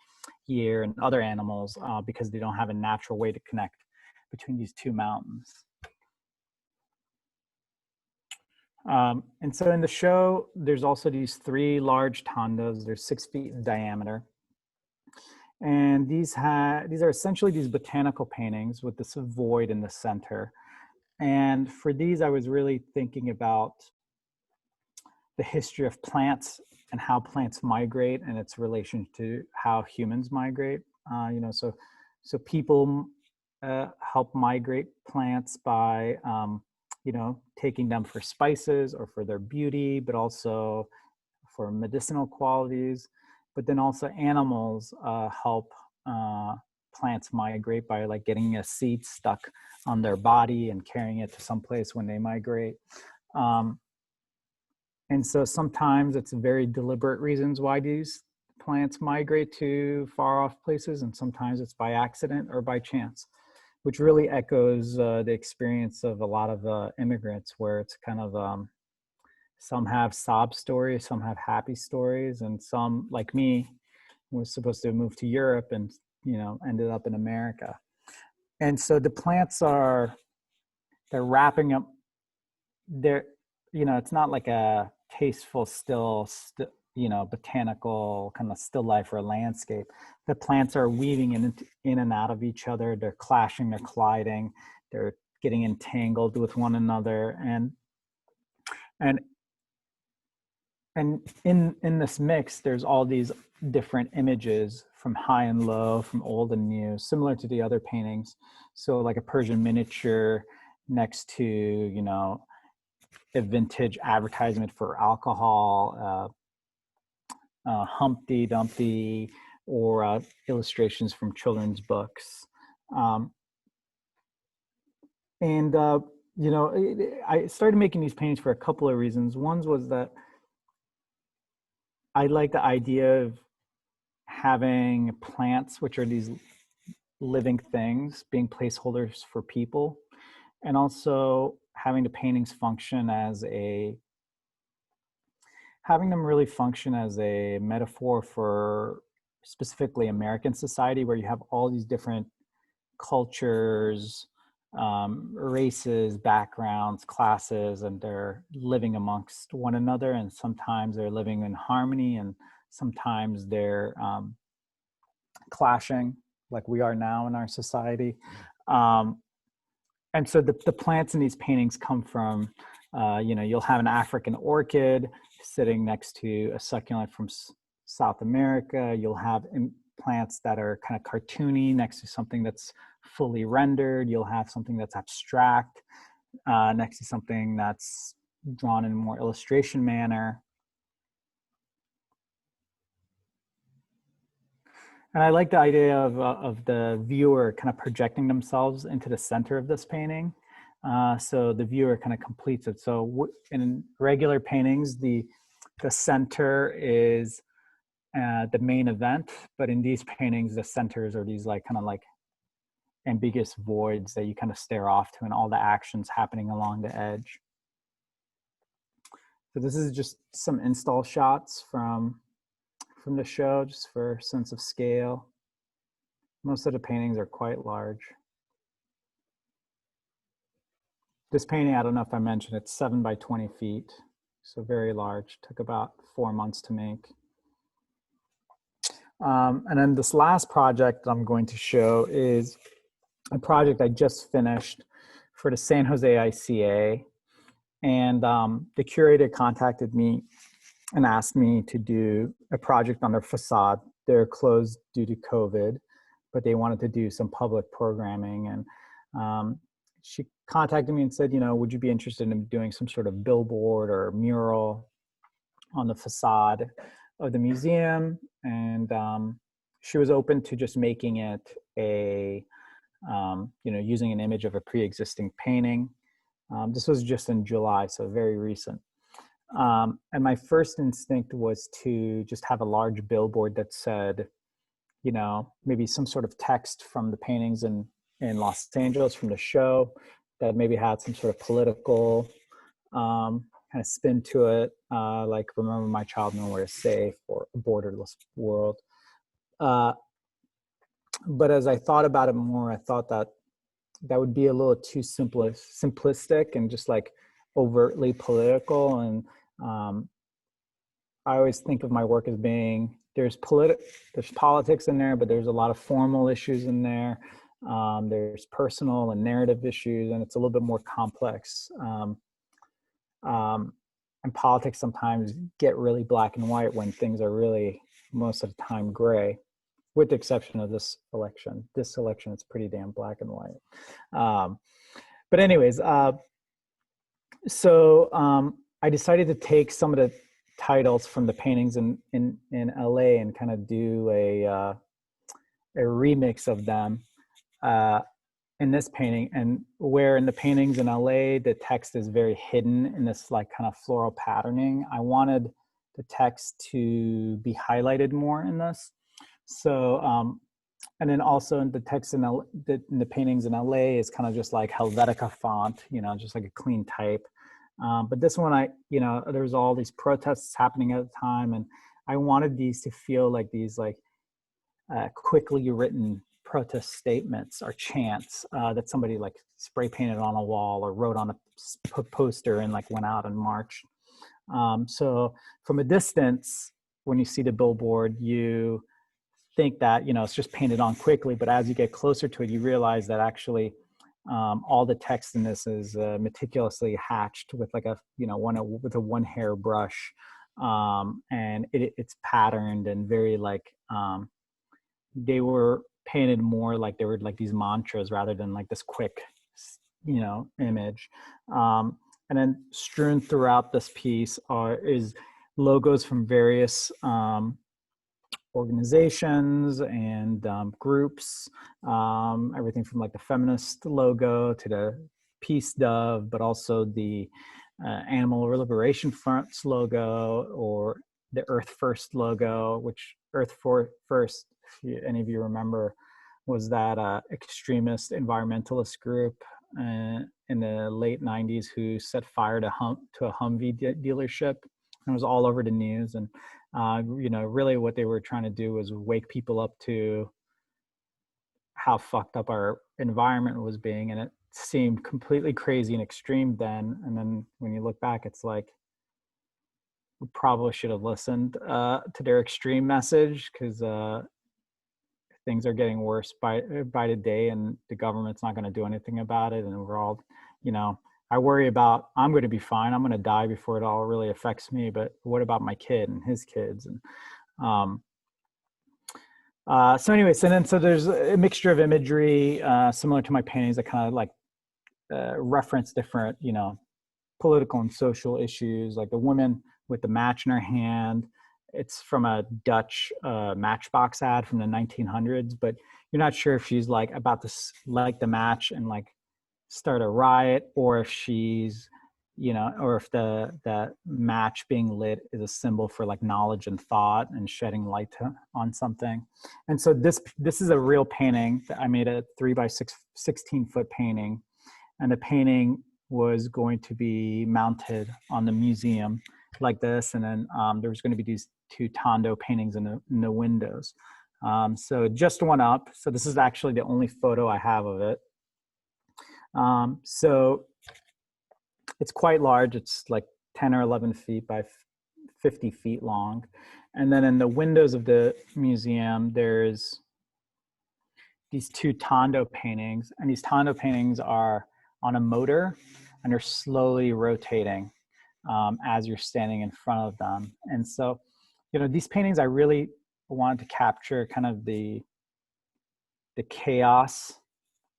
year and other animals because they don't have a natural way to connect between these two mountains. And so in the show, there's also these 3 large tandas. They're 6 feet in diameter. And these are essentially these botanical paintings with this void in the center. And for these, I was really thinking about the history of plants and how plants migrate and its relation to how humans migrate. So people help migrate plants by, taking them for spices or for their beauty, but also for medicinal qualities. But then also animals help plants migrate by like getting a seed stuck on their body and carrying it to someplace when they migrate. And so sometimes it's very deliberate reasons why these plants migrate to far off places, and sometimes it's by accident or by chance, which really echoes the experience of a lot of immigrants, where it's kind of some have sob stories, some have happy stories, and some, like me, was supposed to move to Europe and ended up in America. And so the plants they're wrapping up. It's not like a tasteful botanical kind of still life or landscape. The plants are weaving in and out of each other. They're clashing, they're colliding, they're getting entangled with one another, and in this mix, there's all these different images from high and low, from old and new, similar to the other paintings. So like a Persian miniature next to, a vintage advertisement for alcohol, Humpty Dumpty, or illustrations from children's books. I started making these paintings for a couple of reasons. One was that I like the idea of having plants, which are these, living things, being placeholders for people, and also having the paintings function as having them really function as a metaphor for specifically American society, where you have all these different cultures, races, backgrounds, classes, and they're living amongst one another. And sometimes they're living in harmony, and sometimes they're clashing, like we are now in our society. And so the plants in these paintings come from, you'll have an African orchid sitting next to a succulent from South America. You'll have plants that are kind of cartoony next to something that's fully rendered. You'll have something that's abstract next to something that's drawn in a more illustration manner. And I like the idea of the viewer kind of projecting themselves into the center of this painting. So the viewer kind of completes it. So in regular paintings, the center is the main event, but in these paintings, the centers are these kind of ambiguous voids that you kind of stare off to, and all the actions happening along the edge. So this is just some install shots from the show, just for sense of scale. Most of the paintings are quite large. This painting, I don't know if I mentioned, it's 7 by 20 feet. So very large, took about 4 months to make. And then this last project I'm going to show is a project I just finished for the San Jose ICA. And the curator contacted me and asked me to do a project on their facade. They're closed due to COVID, but they wanted to do some public programming. And she contacted me and said, would you be interested in doing some sort of billboard or mural on the facade of the museum? And she was open to just making it using an image of a pre-existing painting. This was just in July, so very recent. And my first instinct was to just have a large billboard that said, maybe some sort of text from the paintings in Los Angeles from the show that maybe had some sort of political kind of spin to it, like "Remember My Child, Nowhere is Safe" or "A Borderless World." But as I thought about it more, I thought that would be a little too simplistic and just overtly political. And I always think of my work as being, there's politics in there, but there's a lot of formal issues in there. There's personal and narrative issues, and it's a little bit more complex. And politics sometimes get really black and white when things are really, most of the time, gray, with the exception of this election. This election is pretty damn black and white. But anyways, so I decided to take some of the titles from the paintings in LA and kind of do a remix of them in this painting. And where in the paintings in LA, the text is very hidden in this kind of floral patterning, I wanted the text to be highlighted more in this. So, and then also in the text in the paintings in LA is kind of just Helvetica font, just like a clean type. But this one, there's all these protests happening at the time, and I wanted these to feel like these quickly written protest statements or chants that somebody spray painted on a wall or wrote on a poster and went out and marched. So from a distance, when you see the billboard, you think that it's just painted on quickly, but as you get closer to it, you realize that actually all the text in this is meticulously hatched with with a one hair brush, and it's patterned and very they were painted more like they were these mantras rather than this quick image. And then strewn throughout this piece is logos from various organizations and groups, everything from the feminist logo to the peace dove, but also the Animal Liberation Front's logo, or the Earth First logo, which Earth First, if any of you remember, was that extremist environmentalist group in the late 90s who set fire to a Humvee dealership. It was all over the news. And, you know, really what they were trying to do was wake people up to how fucked up our environment was being. And it seemed completely crazy and extreme then. And then when you look back, it's like, we probably should have listened to their extreme message, because things are getting worse by the day, and the government's not going to do anything about it. And we're all, you know, I worry about, I'm going to be fine, I'm going to die before it all really affects me, but what about my kid and his kids? And so anyways, and then so there's a mixture of imagery similar to my paintings that kind of like reference different, you know, political and social issues, like the woman with the match in her hand. It's from a Dutch matchbox ad from the 1900s, but you're not sure if she's like about to light the match and like start a riot, or if she's, you know, or if the match being lit is a symbol for like knowledge and thought and shedding light on something. And so this is a real painting that I made, a 3x6 16-foot painting, and the painting was going to be mounted on the museum like this, and then there was going to be these two Tondo paintings in the windows. So it just went up. So this is actually the only photo I have of it. So it's quite large. It's like 10 or 11 feet by 50 feet long. And then in the windows of the museum, there's these two Tondo paintings, and these Tondo paintings are on a motor, and they're slowly rotating as you're standing in front of them. And so, you know, these paintings, I really wanted to capture kind of the chaos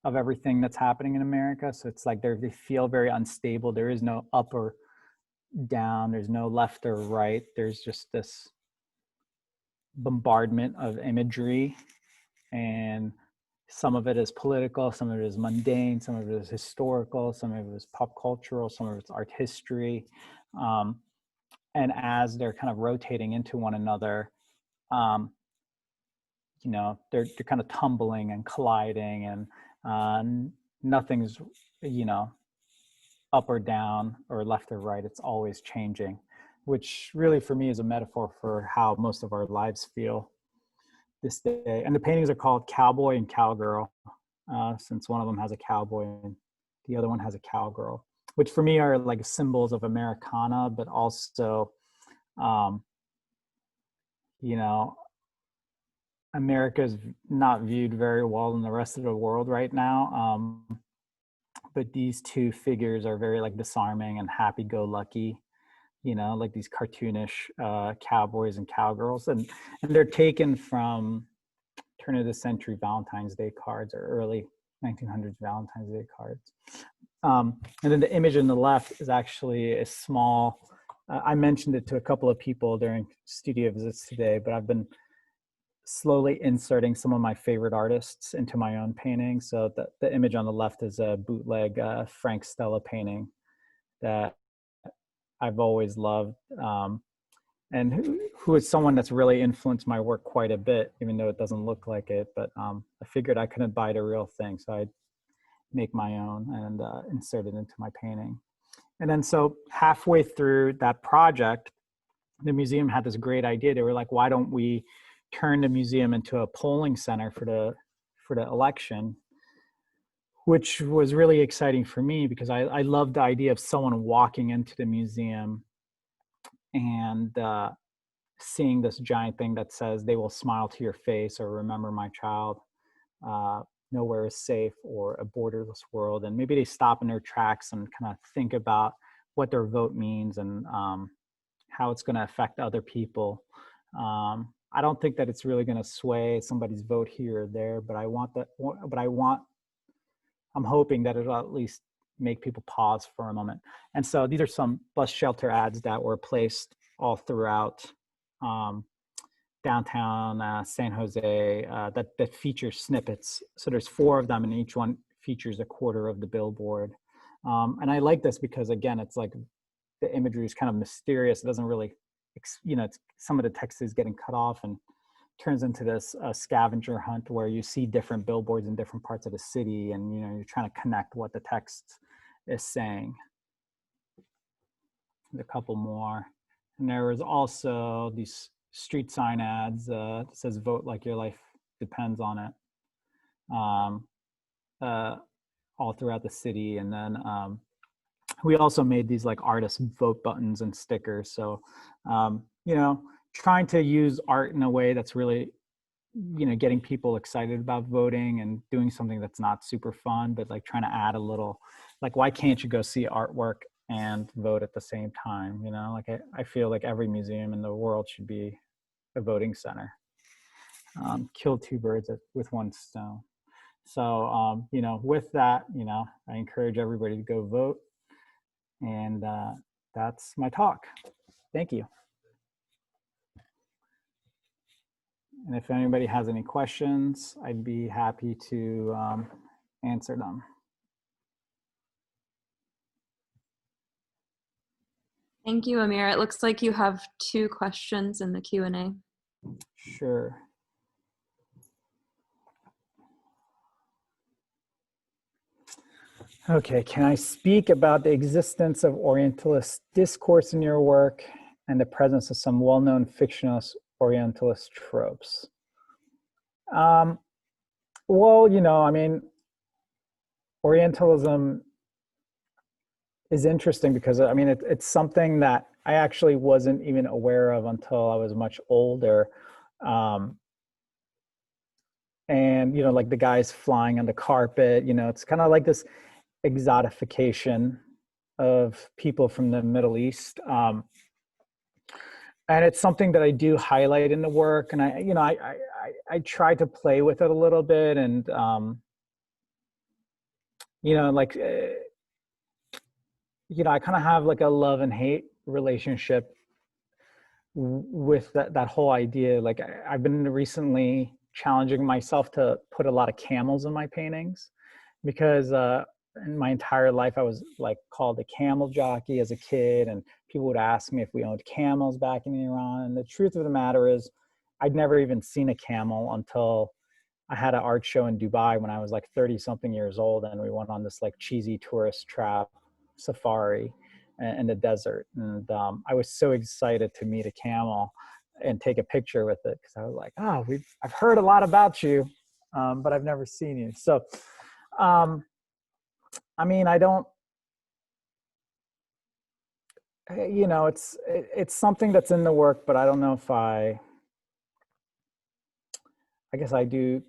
of everything that's happening in America. So it's like they feel very unstable. There is no up or down. There's no left or right. There's just this bombardment of imagery, and some of it is political, some of it is mundane, some of it is historical, some of it is pop cultural, some of it's art history. And as they're kind of rotating into one another, you know, they're kind of tumbling and colliding, and nothing's, you know, up or down or left or right. It's always changing, which really for me is a metaphor for how most of our lives feel this day. And the paintings are called Cowboy and Cowgirl, since one of them has a cowboy and the other one has a cowgirl, which for me are like symbols of Americana, but also, you know, America is not viewed very well in the rest of the world right now. But these two figures are very like disarming and happy-go-lucky, you know, like these cartoonish cowboys and cowgirls. And they're taken from turn of the century Valentine's Day cards, or early 1900s Valentine's Day cards. And then the image on the left is actually a small, I mentioned it to a couple of people during studio visits today, but I've been slowly inserting some of my favorite artists into my own painting. So the image on the left is a bootleg Frank Stella painting that I've always loved, and who is someone that's really influenced my work quite a bit, even though it doesn't look like it. But I figured I couldn't buy the real thing, so I'd make my own and insert it into my painting. And then so halfway through that project, the museum had this great idea. They were like, why don't we turn the museum into a polling center for the election, which was really exciting for me because I love the idea of someone walking into the museum and seeing this giant thing that says they will smile to your face, or remember my child, nowhere is safe, or a borderless world. And maybe they stop in their tracks and kind of think about what their vote means and how it's going to affect other people. I don't think that it's really going to sway somebody's vote here or there, but I'm hoping that it'll at least make people pause for a moment. And so these are some bus shelter ads that were placed all throughout downtown San Jose that feature snippets. So there's 4 of them, and each one features a quarter of the billboard. And I like this because, again, it's like the imagery is kind of mysterious. It doesn't really, you know, some of the text is getting cut off, and turns into this scavenger hunt where you see different billboards in different parts of the city, and you're trying to connect what the text is saying. There's a couple more, and there was also these street sign ads that says "Vote like your life depends on it," all throughout the city. And then we also made these like artist vote buttons and stickers. So trying to use art in a way that's really getting people excited about voting, and doing something that's not super fun, but like trying to add a little, like, why can't you go see artwork and vote at the same time? Like I feel like every museum in the world should be a voting center. Kill two birds with one stone. So with that, I encourage everybody to go vote, and that's my talk. Thank you. And if anybody has any questions, I'd be happy to answer them. Thank you, Amir. It looks like you have 2 questions in the Q&A. Sure. Okay, can I speak about the existence of Orientalist discourse in your work and the presence of some well-known fictionalist Orientalist tropes? Well, Orientalism is interesting because, it's something that I actually wasn't even aware of until I was much older. And, like the guys flying on the carpet, it's kind of like this exotification of people from the Middle East. And it's something that I do highlight in the work, and I try to play with it a little bit, and I kind of have like a love and hate relationship with that whole idea. Like I've been recently challenging myself to put a lot of camels in my paintings, because in my entire life I was like called a camel jockey as a kid, and people would ask me if we owned camels back in Iran. And the truth of the matter is I'd never even seen a camel until I had an art show in Dubai when I was like 30 something years old, and we went on this like cheesy tourist trap safari in the desert. And I was so excited to meet a camel and take a picture with it, because I was like, I've heard a lot about you, but I've never seen you. So I don't, it's something that's in the work, but I don't know if I guess I do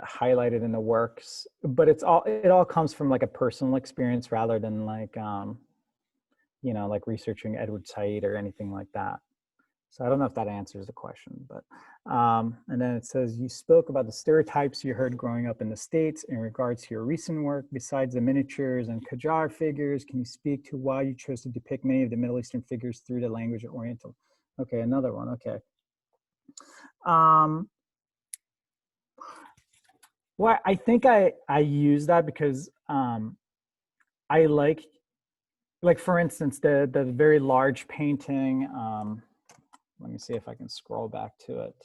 highlight it in the works, but it all comes from like a personal experience rather than like, like researching Edward Said or anything like that. So I don't know if that answers the question, but, and then it says, you spoke about the stereotypes you heard growing up in the States in regards to your recent work. Besides the miniatures and Qajar figures, can you speak to why you chose to depict many of the Middle Eastern figures through the language of Oriental? Okay, another one, okay. Well, I think I use that because I like for instance, the very large painting, let me see if I can scroll back to it.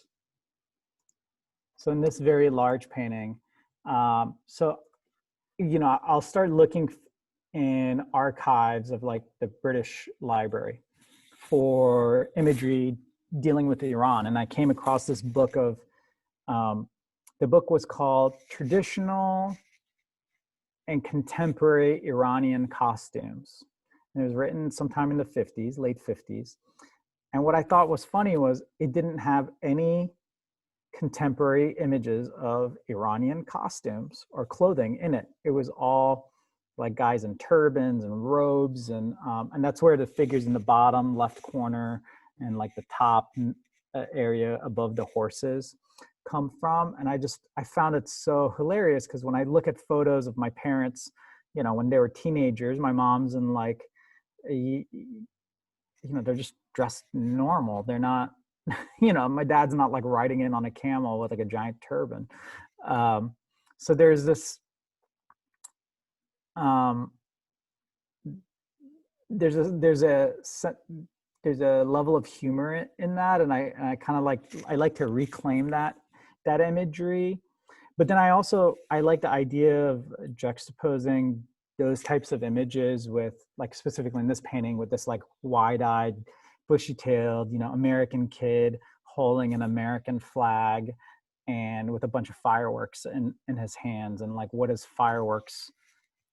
So in this very large painting, I'll start looking in archives of like the British Library for imagery dealing with Iran. And I came across this book of, the book was called Traditional and Contemporary Iranian Costumes. And it was written sometime in the 50s, late 50s. And what I thought was funny was it didn't have any contemporary images of Iranian costumes or clothing in it. It was all like guys in turbans and robes, and that's where the figures in the bottom left corner and like the top area above the horses come from. And I found it so hilarious, because when I look at photos of my parents, when they were teenagers, my mom's in like, they're just dressed normal. They're not, my dad's not like riding in on a camel with like a giant turban. So there's this, there's a there's a level of humor in that, and I kind of like to reclaim that imagery. But then I like the idea of juxtaposing those types of images with, like, specifically in this painting, with this like wide-eyed, bushy-tailed, American kid holding an American flag and with a bunch of fireworks in his hands, and like, what does fireworks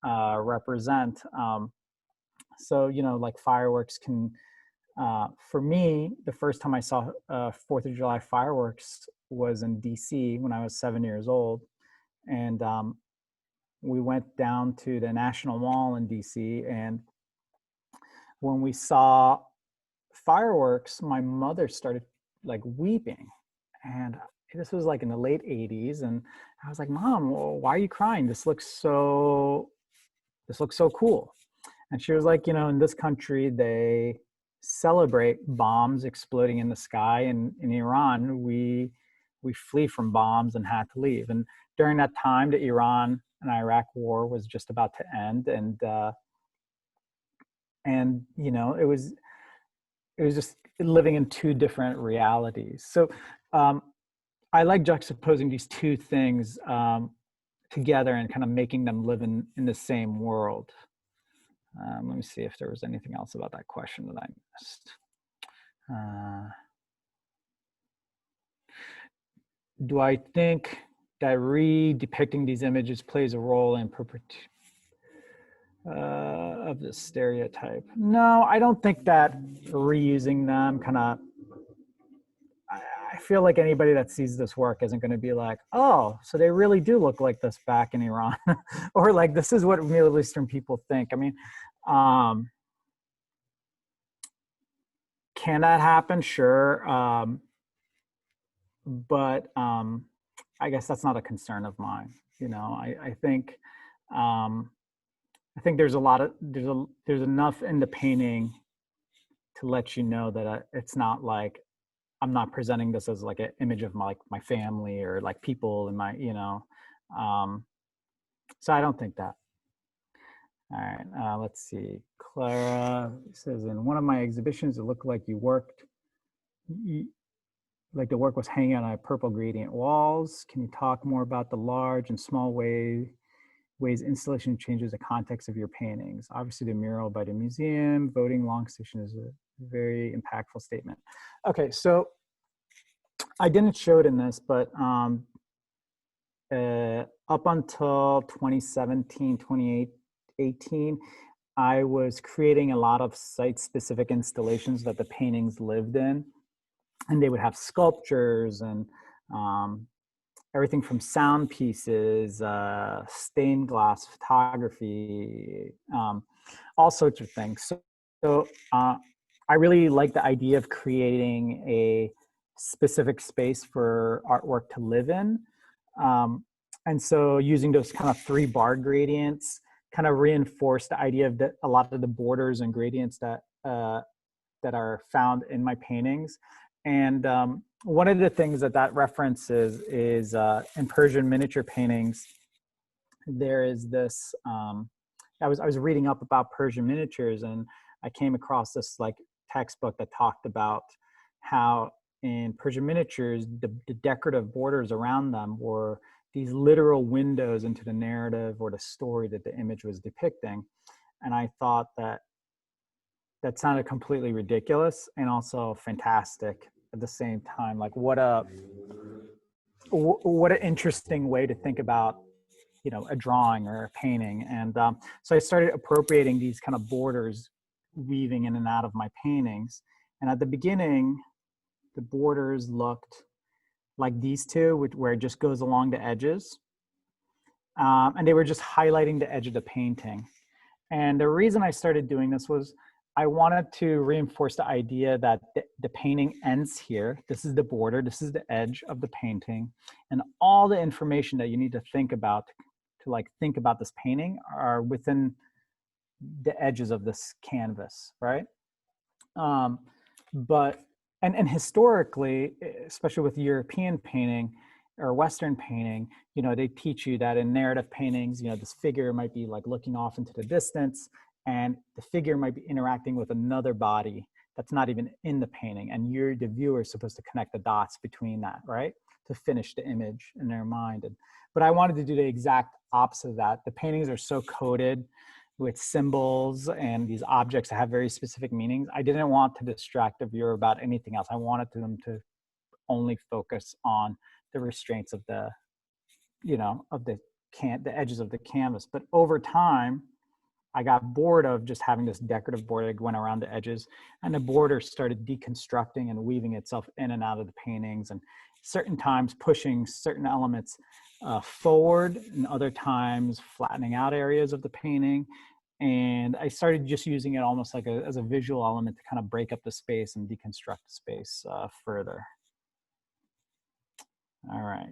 represent? So, like, fireworks can, for me, the first time I saw 4th of July fireworks was in DC when I was 7 years old. And we went down to the National Mall in DC. And when we saw fireworks, my mother started like weeping. And this was like in the late 80s. And I was like, Mom, why are you crying? This looks so cool. And she was like, in this country, they celebrate bombs exploding in the sky. And in Iran, we flee from bombs and had to leave. And during that time, the Iran and Iraq war was just about to end. And it was just living in two different realities. So I like juxtaposing these two things together and kind of making them live in the same world. Let me see if there was anything else about that question that I missed. Do I think that re-depicting these images plays a role in of this stereotype? No, I don't think that reusing them kind of, I feel like anybody that sees this work isn't going to be like, oh, so they really do look like this back in Iran, or like, this is what Middle Eastern people think. I mean, can that happen? Sure. But I guess that's not a concern of mine. I think there's there's enough in the painting to let you know that it's not like, I'm not presenting this as like an image of my family or like people in my, so I don't think that. All right, let's see. Clara says, in one of my exhibitions, it looked like like the work was hanging on purple gradient walls. Can you talk more about the large and small ways installation changes the context of your paintings? Obviously, the mural by the museum, voting long station is a very impactful statement. Okay, so I didn't show it in this, but up until 2017, 2018, I was creating a lot of site-specific installations that the paintings lived in. And they would have sculptures and everything from sound pieces, stained glass photography, all sorts of things. So I really like the idea of creating a specific space for artwork to live in. And so using those kind of 3 bar gradients kind of reinforce the idea of a lot of the borders and gradients that are found in my paintings. And one of the things that references is in Persian miniature paintings, there is this, I was reading up about Persian miniatures, and I came across this like textbook that talked about how in Persian miniatures, the decorative borders around them were these literal windows into the narrative or the story that the image was depicting. And I thought that sounded completely ridiculous and also fantastic at the same time. Like, what an interesting way to think about, a drawing or a painting. And so I started appropriating these kind of borders, weaving in and out of my paintings. And at the beginning, the borders looked like these two, where it just goes along the edges. And they were just highlighting the edge of the painting. And the reason I started doing this was I wanted to reinforce the idea that the painting ends here. This is the border, this is the edge of the painting. And all the information that you need to think about to think about this painting are within the edges of this canvas, right? But historically, especially with European painting or Western painting, they teach you that in narrative paintings, this figure might be like looking off into the distance, and the figure might be interacting with another body that's not even in the painting. And you're, the viewer, is supposed to connect the dots between that, right? To finish the image in their mind. But I wanted to do the exact opposite of that. The paintings are so coded with symbols and these objects that have very specific meanings. I didn't want to distract the viewer about anything else. I wanted them to only focus on the restraints of the, you know, of the edges of the canvas. But over time, I got bored of just having this decorative border that went around the edges, and the border started deconstructing and weaving itself in and out of the paintings, and certain times pushing certain elements forward, and other times flattening out areas of the painting. And I started just using it almost like as a visual element to kind of break up the space and deconstruct the space further. All right.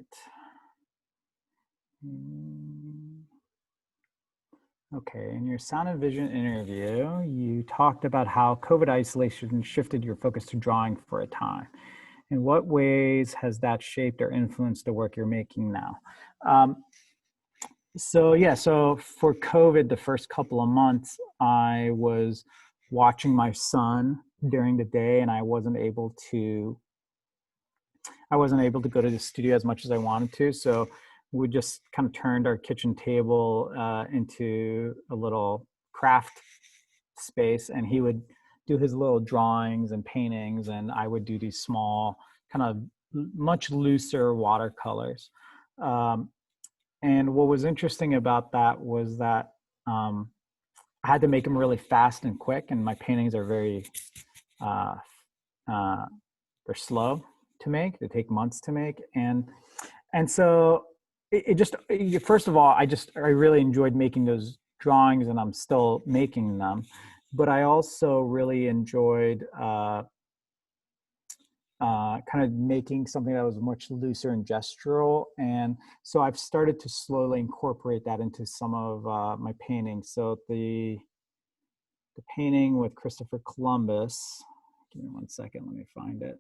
Okay, in your sound and vision interview, you talked about how COVID isolation shifted your focus to drawing for a time. In what ways has that shaped or influenced the work you're making now? So for COVID, the first couple of months, I was watching my son during the day, and I wasn't able to go to the studio as much as I wanted to. So we just kind of turned our kitchen table into a little craft space, and he would do his little drawings and paintings, and I would do these small, kind of much looser watercolors. And what was interesting about that was that I had to make them really fast and quick, and my paintings are very, they're slow to make. They take months to make. And so first of all, I really enjoyed making those drawings, and I'm still making them. But I also really enjoyed kind of making something that was much looser and gestural. And so I've started to slowly incorporate that into some of my paintings. So the painting with Christopher Columbus, give me 1 second, let me find it.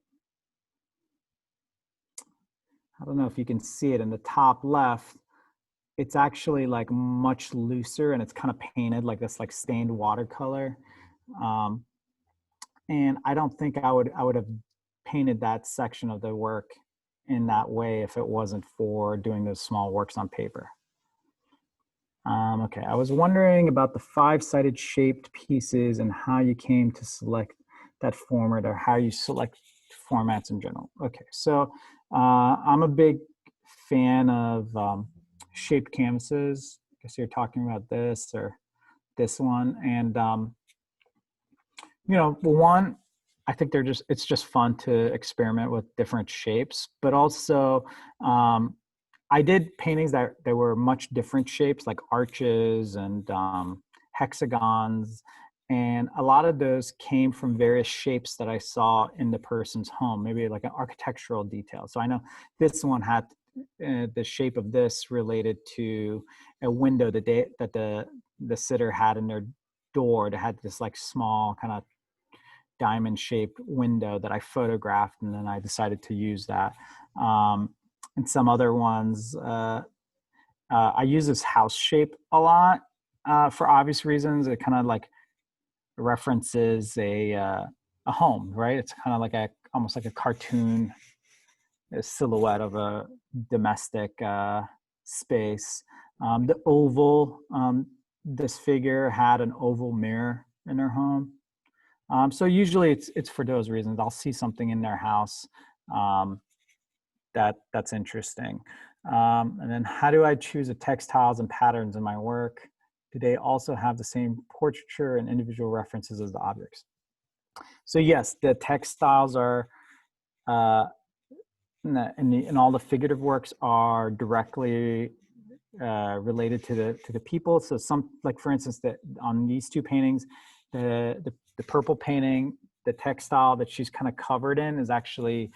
I don't know if you can see it in the top left. It's actually like much looser, and it's kind of painted like this, like stained watercolor. And I don't think I would have painted that section of the work in that way if it wasn't for doing those small works on paper. Okay, I was wondering about the 5-sided shaped pieces and how you came to select that format, or how you select formats in general. Okay, so I'm a big fan of shaped canvases. I guess you're talking about this or this one. And, you know, one, I think it's just fun to experiment with different shapes, but also I did paintings that were much different shapes, like arches and hexagons. And a lot of those came from various shapes that I saw in the person's home, maybe like an architectural detail. So I know this one had the shape of this related to a window that the sitter had in their door that had this like small kind of diamond shaped window that I photographed, and then I decided to use that. And some other ones, I use this house shape a lot for obvious reasons. It kind of like references a home, right? It's kind of like almost like a cartoon silhouette of a domestic space. The oval, this figure had an oval mirror in her home. So usually it's for those reasons. I'll see something in their house that's interesting. And then how do I choose the textiles and patterns in my work? Do they also have the same portraiture and individual references as the objects? So yes, the textiles are, and all the figurative works are directly related to the people. So some, like for instance, on these two paintings, the purple painting, the textile that she's kind of covered in is actually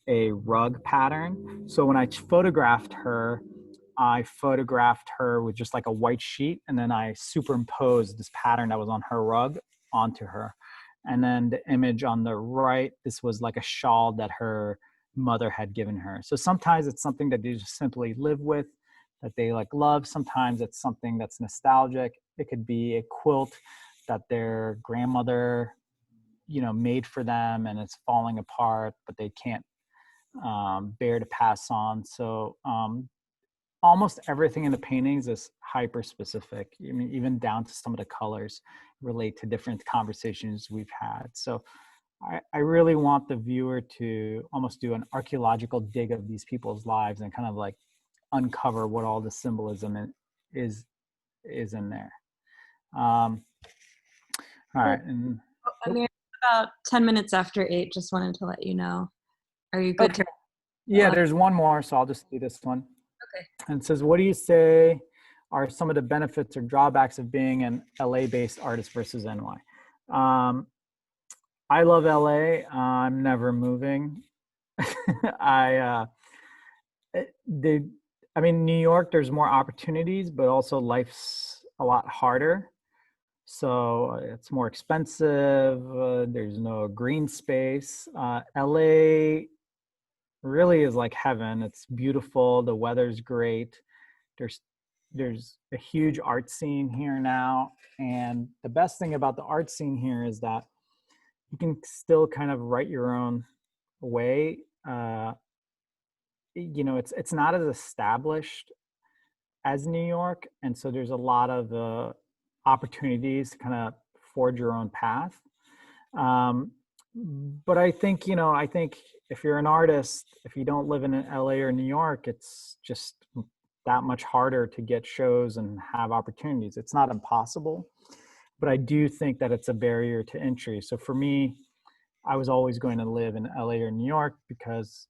a rug pattern. So when I photographed her, I photographed her with just like a white sheet, and then I superimposed this pattern that was on her rug onto her. And then the image on the right, this was like a shawl that her mother had given her. So sometimes it's something that they just simply live with, that they like love. Sometimes it's something that's nostalgic. It could be a quilt that their grandmother, made for them and it's falling apart, but they can't bear to pass on. So almost everything in the paintings is hyper specific. I mean, even down to some of the colors relate to different conversations we've had. So I really want the viewer to almost do an archaeological dig of these people's lives and kind of like uncover what all the symbolism is in there. All right. And Amir, about 10 minutes after 8, just wanted to let you know. Are you good okay. to? Yeah, there's one more, so I'll just do this one. Okay. And it says, what do you say are some of the benefits or drawbacks of being an LA-based artist versus NY? I love LA. I'm never moving. I mean, New York, there's more opportunities, but also life's a lot harder. So it's more expensive. There's no green space. LA really is like heaven. It's beautiful. The weather's great. There's a huge art scene here now. And the best thing about the art scene here is that you can still kind of write your own way. It's not as established as New York. And so there's a lot of opportunities to kind of forge your own path. But I think if you're an artist, if you don't live in LA or New York, it's just that much harder to get shows and have opportunities. It's not impossible, but I do think that it's a barrier to entry. So for me, I was always going to live in LA or New York because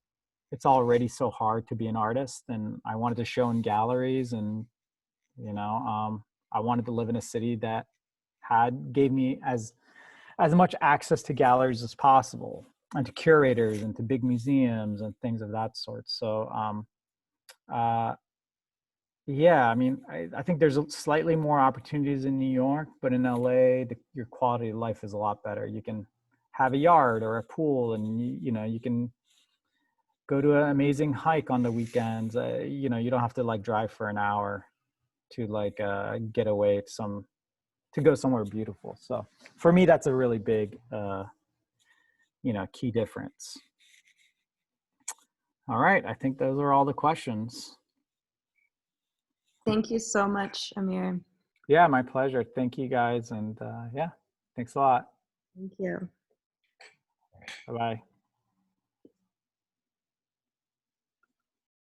it's already so hard to be an artist, and I wanted to show in galleries, and I wanted to live in a city that gave me as much access to galleries as possible, and to curators, and to big museums and things of that sort. So yeah, I mean, I think there's slightly more opportunities in New York, but in LA, your quality of life is a lot better. You can have a yard or a pool, and you can go to an amazing hike on the weekends. You don't have to like drive for an hour to like get away to go somewhere beautiful. So for me, that's a really big key difference. All right, I think those are all the questions. Thank you so much, Amir. Yeah, my pleasure. Thank you guys, and yeah, thanks a lot. Thank you. Bye-bye.